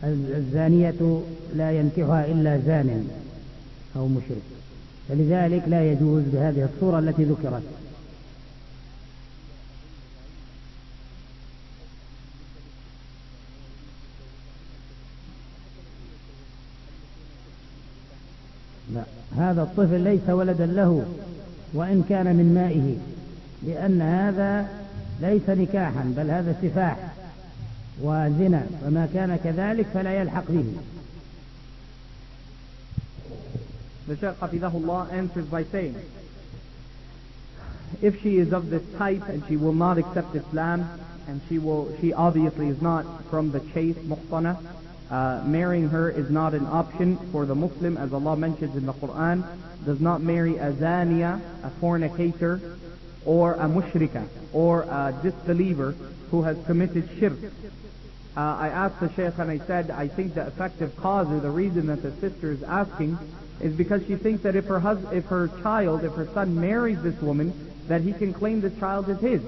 الزانية لا ينكحها إلا زان أو مشرك، فلذلك لا يجوز بهذه الصورة التي ذكرت. لا، هذا الطفل ليس ولدا له وإن كان من مائه، لأن هذا ليس نكاحا بل هذا سفاح، وزنا، فما كان كذلك فلا يلحق به. The Shaykh Hafidahullah answers by saying, if she is of this type and she will not accept Islam, and she obviously is not from the chaste muhsana, marrying her is not an option for the Muslim, as Allah mentions in the Qur'an, does not marry a zaniya, a fornicator, or a mushrika, or a disbeliever who has committed shirk. I asked the Shaykh and I said, I think the effective cause, or the reason that the sister is asking, is because she thinks that if her son marries this woman, that he can claim this child as his.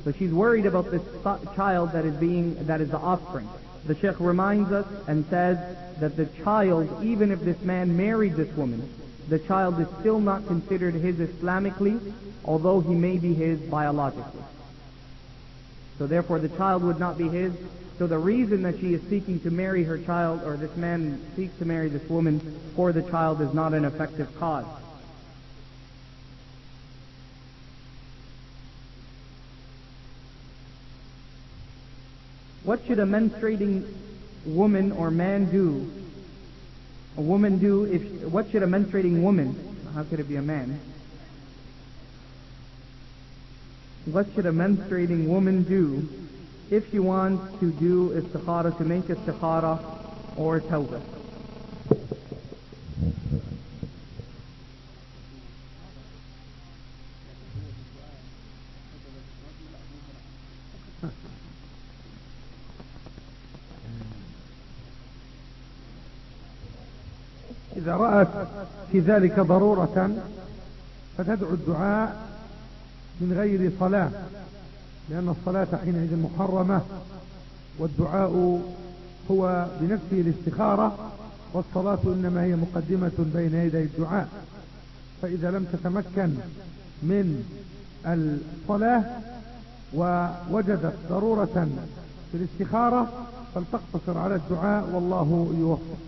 So she's worried about this child that is the offspring. The Shaykh reminds us and says that the child, even if this man married this woman, the child is still not considered his Islamically, although he may be his biologically. So therefore the child would not be his. So the reason that she is seeking to marry her child, or this man seeks to marry this woman for the child, is not an effective cause. What should a menstruating woman or man do? What should a menstruating woman, how could it be a man? What should a menstruating woman do if she wants to do istikhara, to make istikhara or tawbah? إذا رأت في ذلك ضرورة فتدعو الدعاء من غير صلاة، لأن الصلاة حينئذ محرمة، والدعاء هو بنفسه الاستخارة، والصلاة إنما هي مقدمة بين يدي الدعاء. فإذا لم تتمكن من الصلاة ووجدت ضرورة في الاستخارة فلتقتصر على الدعاء، والله يوفق.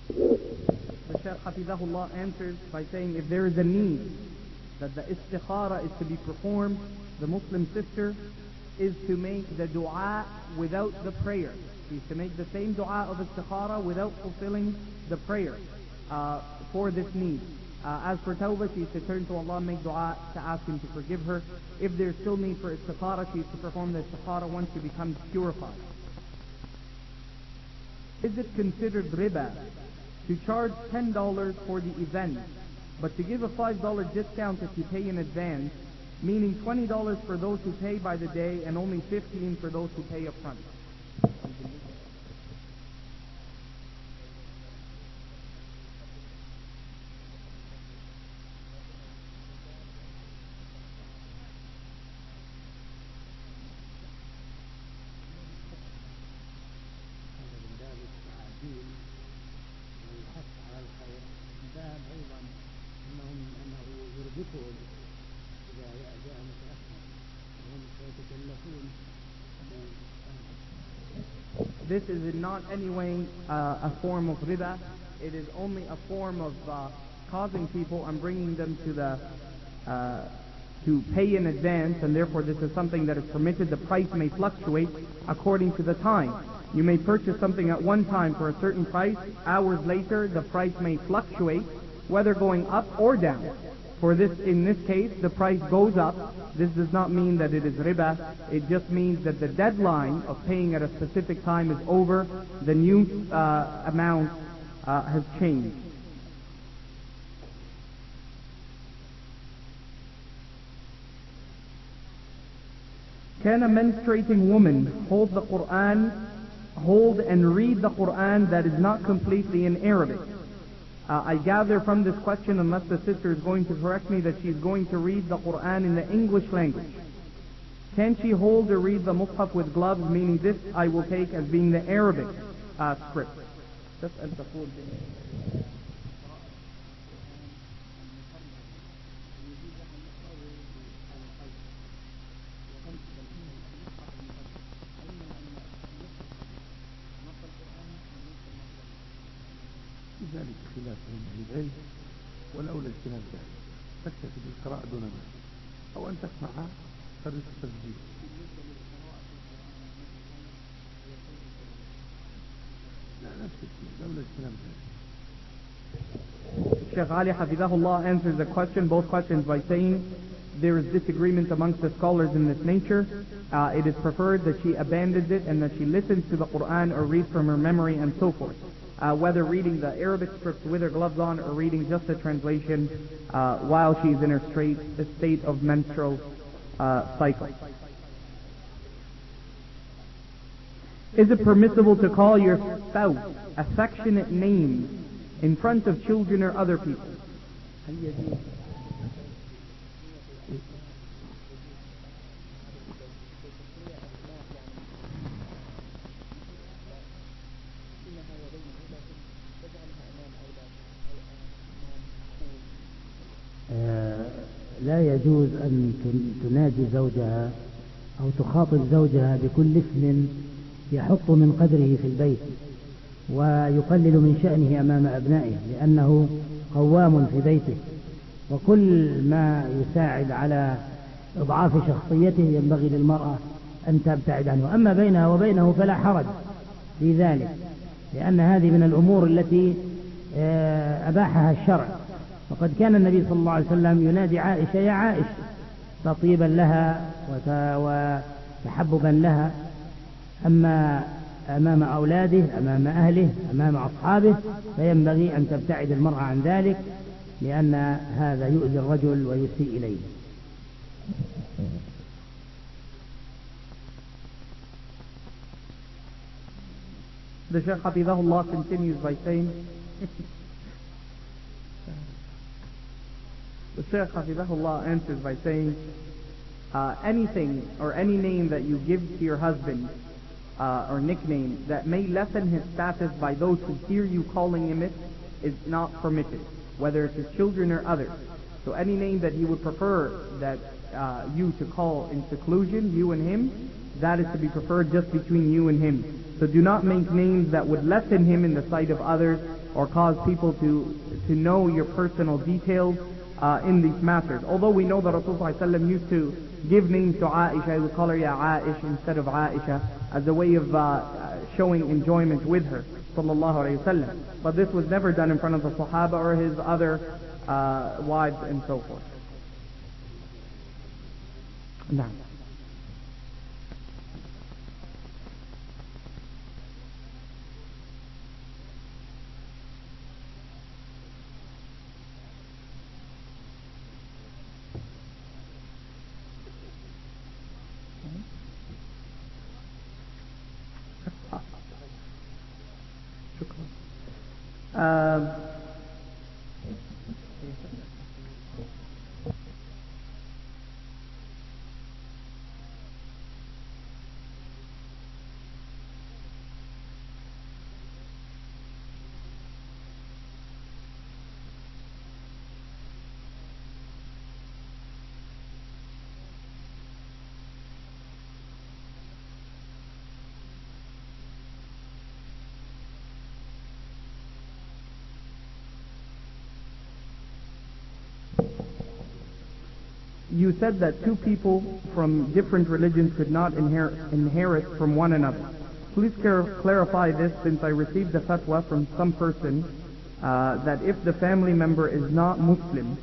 The Shaykh Hafidahullah answers by saying, if there is a need that the istikhara is to be performed, the Muslim sister is to make the dua without the prayer. She is to make the same dua of istikhara without fulfilling the prayer for this need. As for tawbah, she is to turn to Allah and make dua to ask Him to forgive her. If there is still need for istikhara, she is to perform the istikhara once she becomes purified. Is it considered riba to charge $10 for the event, but to give a $5 discount if you pay in advance, meaning $20 for those who pay by the day and only $15 for those who pay up front? This is not any way a form of riba. It is only a form of causing people and bringing them to pay in advance, and therefore this is something that is permitted. The price may fluctuate according to the time. You may purchase something at one time for a certain price. Hours later, the price may fluctuate, whether going up or down. In this case, the price goes up. This does not mean that it is riba. It just means that the deadline of paying at a specific time is over. The new amount has changed. Can a menstruating woman hold and read the Qur'an that is not completely in Arabic? I gather from this question, unless the sister is going to correct me, that she's going to read the Qur'an in the English language. Can she hold or read the Mus'haf with gloves, meaning this I will take as being the Arabic script? ذلك خلاف بين العلم، والأولى اجتناب ذلك. تكتفي بالقراءة دون ذلك، أو أن تسمع طريقة التسجيل. Sheikh Ali Hafidahullah answers the question, both questions, by saying there is disagreement amongst the scholars in this nature. It is preferred that she abandons it and that she listens to the Qur'an or reads from her memory and so forth. Whether reading the Arabic scripts with her gloves on or reading just the translation while she's in her state of menstrual cycle. Is it permissible to call your spouse affectionate names in front of children or other people? لا يجوز أن تنادي زوجها أو تخاطب زوجها بكل اسم يحط من قدره في البيت ويقلل من شأنه أمام أبنائه، لأنه قوام في بيته، وكل ما يساعد على إضعاف شخصيته ينبغي للمرأة أن تبتعد عنه. أما بينها وبينه فلا حرج في ذلك، لأن هذه من الأمور التي أباحها الشرع. وقد كان النبي صلى الله عليه وسلم ينادي عائشة يا عائشة تطيبا لها وتحببا لها. أما أمام أولاده، أمام أهله، أمام أصحابه، فينبغي أن تبتعد المرأة عن ذلك، لأن هذا يؤذي الرجل ويسيء إليه. The Shaykh Hafidahullah continues by saying, the Shaykh Hafidahullah answers by saying, anything or any name that you give to your husband or nickname that may lessen his status by those who hear you calling him it is not permitted, whether it's his children or others. So any name that he would prefer that you to call in seclusion, you and him, that is to be preferred just between you and him. So do not make names that would lessen him in the sight of others or cause people to know your personal details in these matters. Although we know that Rasulullah used to give names to Aisha, he would call her Ya Aish instead of Aisha, as a way of showing enjoyment with her, sallallahu alayhi wasallam. But this was never done in front of the Sahaba or his other wives and so forth. Now. You said that two people from different religions could not inherit from one another. Please clarify this, since I received a fatwa from some person that if the family member is not Muslim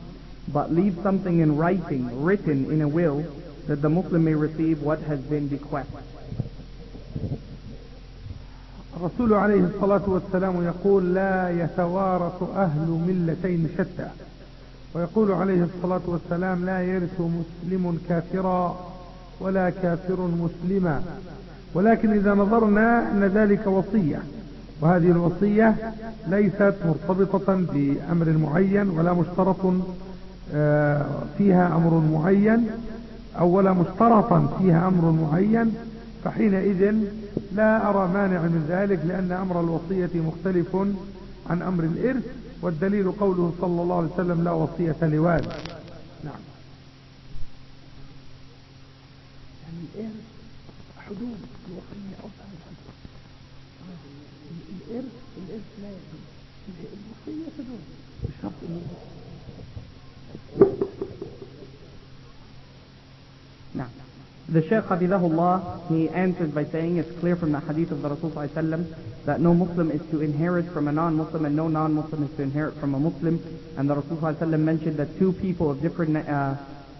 but leaves something in writing, written in a will, that the Muslim may receive what has been bequeathed. الرسول عليه الصلاة والسلام يقول لا يتوارث أهل ملتين شتى، ويقول عليه الصلاة والسلام لا يرث مسلم كافرا ولا كافر مسلما. ولكن إذا نظرنا أن ذلك وصية، وهذه الوصية ليست مرتبطة بأمر معين ولا مشترط فيها أمر معين أو ولا مشترطا فيها أمر معين، فحينئذ لا أرى مانع من ذلك، لأن أمر الوصية مختلف عن أمر الإرث، والدليل قوله صلى الله عليه وسلم لا وصية لوارث. نعم. يعني الإرث حدود الوصية أوسع من حدود الإرث لا يجوز، الوصية حدود بشرط نعم. The Shaykh Hafidhahullah, he answers by saying it's clear from the hadith of the Rasul ﷺ that no Muslim is to inherit from a non-Muslim and no non-Muslim is to inherit from a Muslim. And the Rasul ﷺ mentioned that two people of different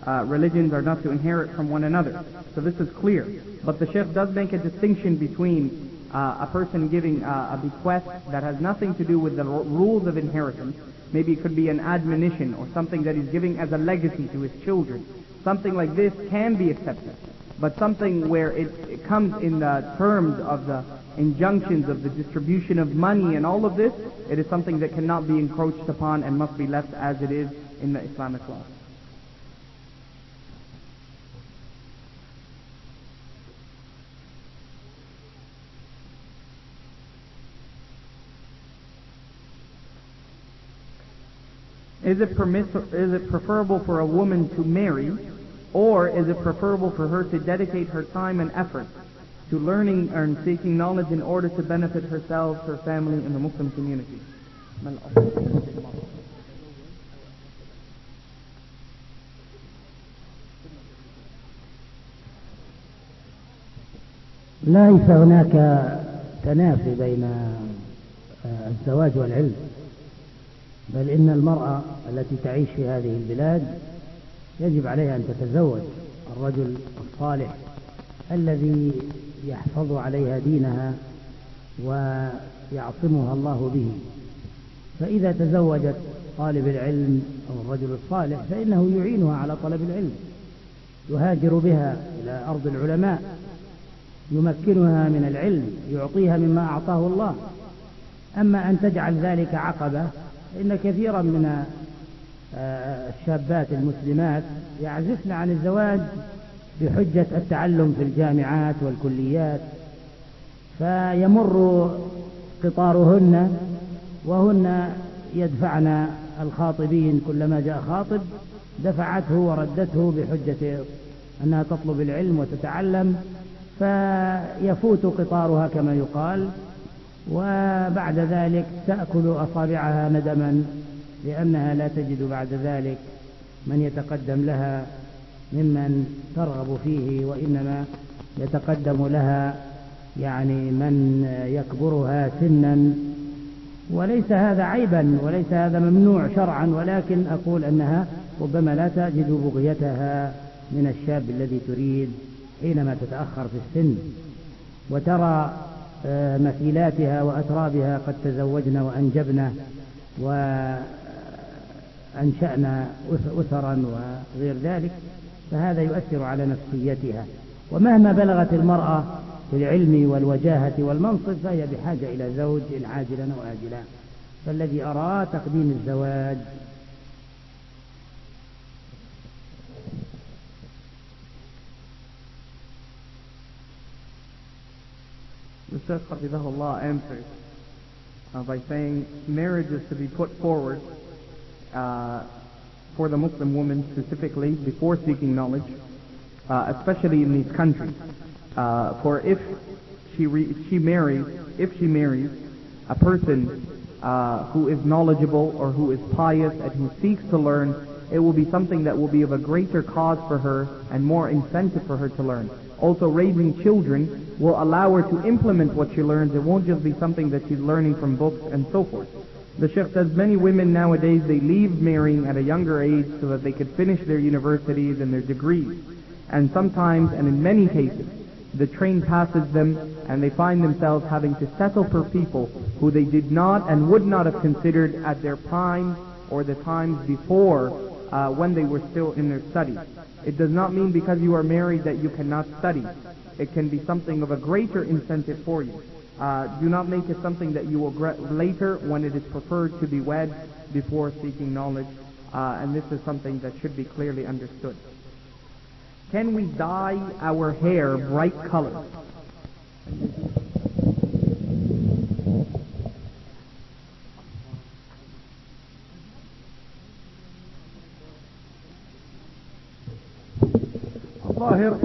religions are not to inherit from one another. So this is clear. But the Shaykh does make a distinction between a person giving a bequest that has nothing to do with the rules of inheritance. Maybe it could be an admonition or something that he's giving as a legacy to his children. Something like this can be accepted. But something where it comes in the terms of the injunctions of the distribution of money and all of this, it is something that cannot be encroached upon and must be left as it is in the Islamic law. Is it preferable for a woman to marry, or is it preferable for her to dedicate her time and effort to learning and seeking knowledge in order to benefit herself, her family, and the Muslim community? ليس هناك تنافي بين الزواج والعلم، بل إن المرأة التي تعيش في هذه البلاد يجب عليها أن تتزوج الرجل الصالح الذي يحفظ عليها دينها ويعصمها الله به. فإذا تزوجت طالب العلم أو الرجل الصالح فإنه يعينها على طلب العلم، يهاجر بها إلى أرض العلماء، يمكنها من العلم، يعطيها مما أعطاه الله. أما أن تجعل ذلك عقبة، فإن كثيرا من الشابات المسلمات يعزفن عن الزواج بحجة التعلم في الجامعات والكليات، فيمر قطارهن وهن يدفعن الخاطبين، كلما جاء خاطب دفعته وردته بحجة أنها تطلب العلم وتتعلم، فيفوت قطارها كما يقال، وبعد ذلك تأكل أصابعها ندما لأنها لا تجد بعد ذلك من يتقدم لها ممن ترغب فيه، وإنما يتقدم لها يعني من يكبرها سنا. وليس هذا عيبا وليس هذا ممنوع شرعا، ولكن أقول أنها ربما لا تجد بغيتها من الشاب الذي تريد حينما تتأخر في السن، وترى مثيلاتها وأترابها قد تزوجن وأنجبن وأنشأن أسرا وغير ذلك، فهذا يؤثر على نفسيتها. ومهما بلغت المرأة في العلم والوجاهة والمنصب فهي بحاجة إلى زوج عاجلا وآجلا، فالذي أراه تقديم الزواج. The Shaykh Hafidhahullah answers by saying marriage is to be put forward for the Muslim woman specifically before seeking knowledge, especially in these countries. For if she marries a person who is knowledgeable or who is pious and who seeks to learn, it will be something that will be of a greater cause for her and more incentive for her to learn. Also, raising children will allow her to implement what she learns. It won't just be something that she's learning from books and so forth. The Sheikh says many women nowadays, they leave marrying at a younger age so that they could finish their universities and their degrees. And sometimes, and in many cases, the train passes them and they find themselves having to settle for people who they did not and would not have considered at their prime or the times before when they were still in their studies. It does not mean because you are married that you cannot study. It can be something of a greater incentive for you. Do not make it something that you will regret later when it is preferred to be wed before seeking knowledge. And this is something that should be clearly understood. Can we dye our hair bright colors? الظاهر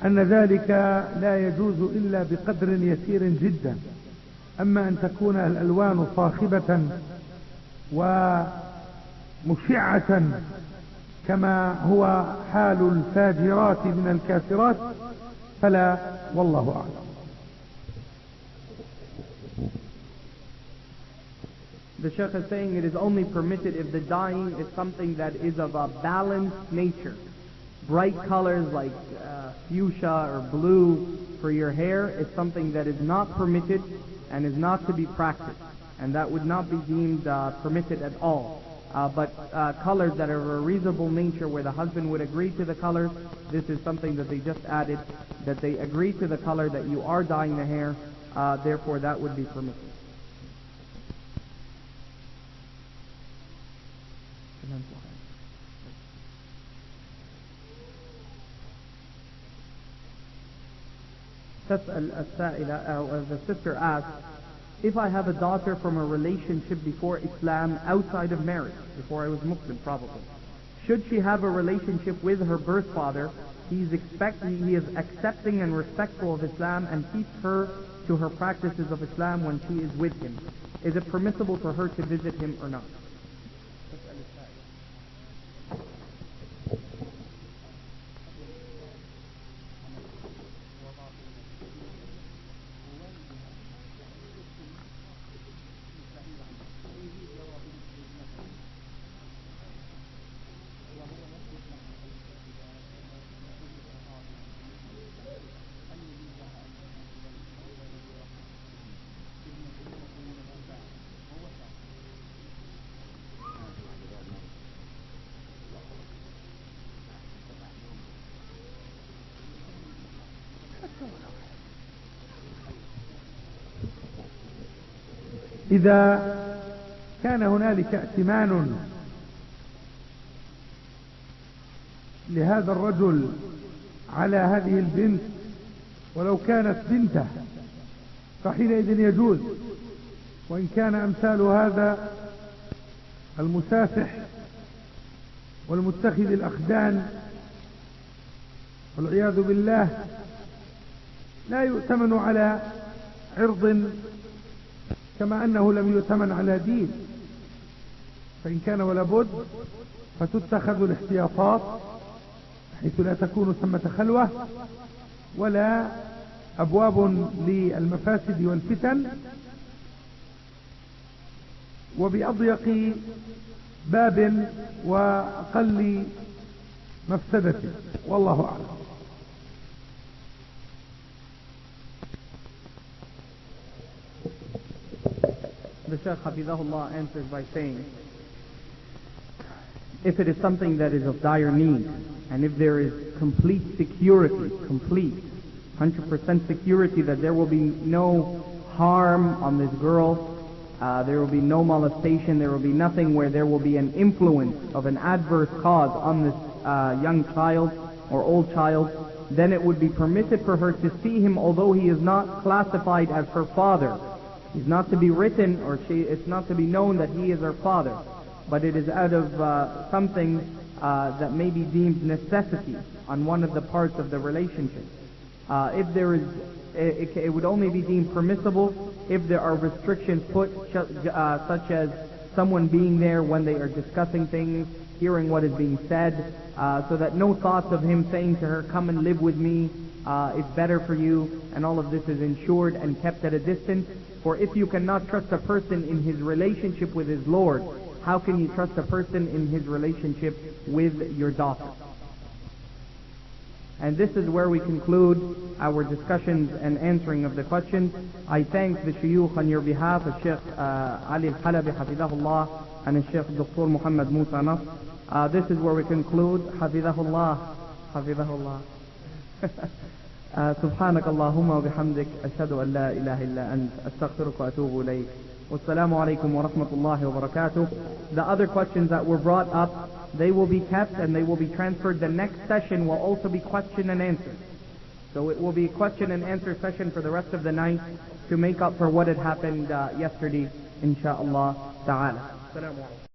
أن ذلك لا يجوز إلا بقدر يسير جدا. أما أن تكون الألوان صاخبة ومشعة كما هو حال الفاجرات من الكافرات، فلا، والله أعلم. The Sheikh is saying it is only permitted if the dyeing is something that is of a balanced nature. Bright colors like fuchsia or blue for your hair is something that is not permitted and is not to be practiced. And that would not be deemed permitted at all. But colors that are of a reasonable nature where the husband would agree to the colors, this is something that they just added, that they agree to the color that you are dyeing the hair, therefore that would be permitted. The sister asks, if I have a daughter from a relationship before Islam outside of marriage, before I was Muslim probably, should she have a relationship with her birth father? He is accepting and respectful of Islam and keeps her to her practices of Islam when she is with him. Is it permissible for her to visit him or not? إذا كان هنالك ائتمان لهذا الرجل على هذه البنت ولو كانت بنته فحينئذ يجوز، وإن كان أمثال هذا المسافح والمتخذ الأخدان والعياذ بالله لا يؤتمن على عرض كما أنه لم يؤتمن على دين، فإن كان ولا بد فتتخذ الاحتياطات حيث لا تكون ثمة خلوة ولا أبواب للمفاسد والفتن، وبأضيق باب وأقل مفسدة، والله أعلم. The Shaykh Hafidahullah answers by saying, if it is something that is of dire need, and if there is complete security, 100% security that there will be no harm on this girl, there will be no molestation, there will be nothing where there will be an influence of an adverse cause on this young child or old child, then it would be permitted for her to see him although he is not classified as her father. He's not to be written, or it's not to be known that he is her father, but it is out of something that may be deemed necessity on one of the parts of the relationship. If there is, it would only be deemed permissible if there are restrictions put, such as someone being there when they are discussing things, hearing what is being said, so that no thoughts of him saying to her, come and live with me, it's better for you, and all of this is ensured and kept at a distance. For if you cannot trust a person in his relationship with his Lord, how can you trust a person in his relationship with your daughter? And this is where we conclude our discussions and answering of the questions. I thank the shuyukh on your behalf, the Sheikh Ali al-Halabi Hafidahullah and the Sheikh Dr. Muhammad Musa Nasr. This is where we conclude. Hafidahullah. Hafidahullah. سبحانك اللهم وبحمدك أشهد أن لا إله إلا أنت أستغفرك وأتوب إليك والسلام عليكم ورحمة الله وبركاته. The other questions that were brought up, they will be kept and they will be transferred. The next session will also be question and answer. So it will be a question and answer session for the rest of the night to make up for what had happened yesterday, insha'Allah ta'ala.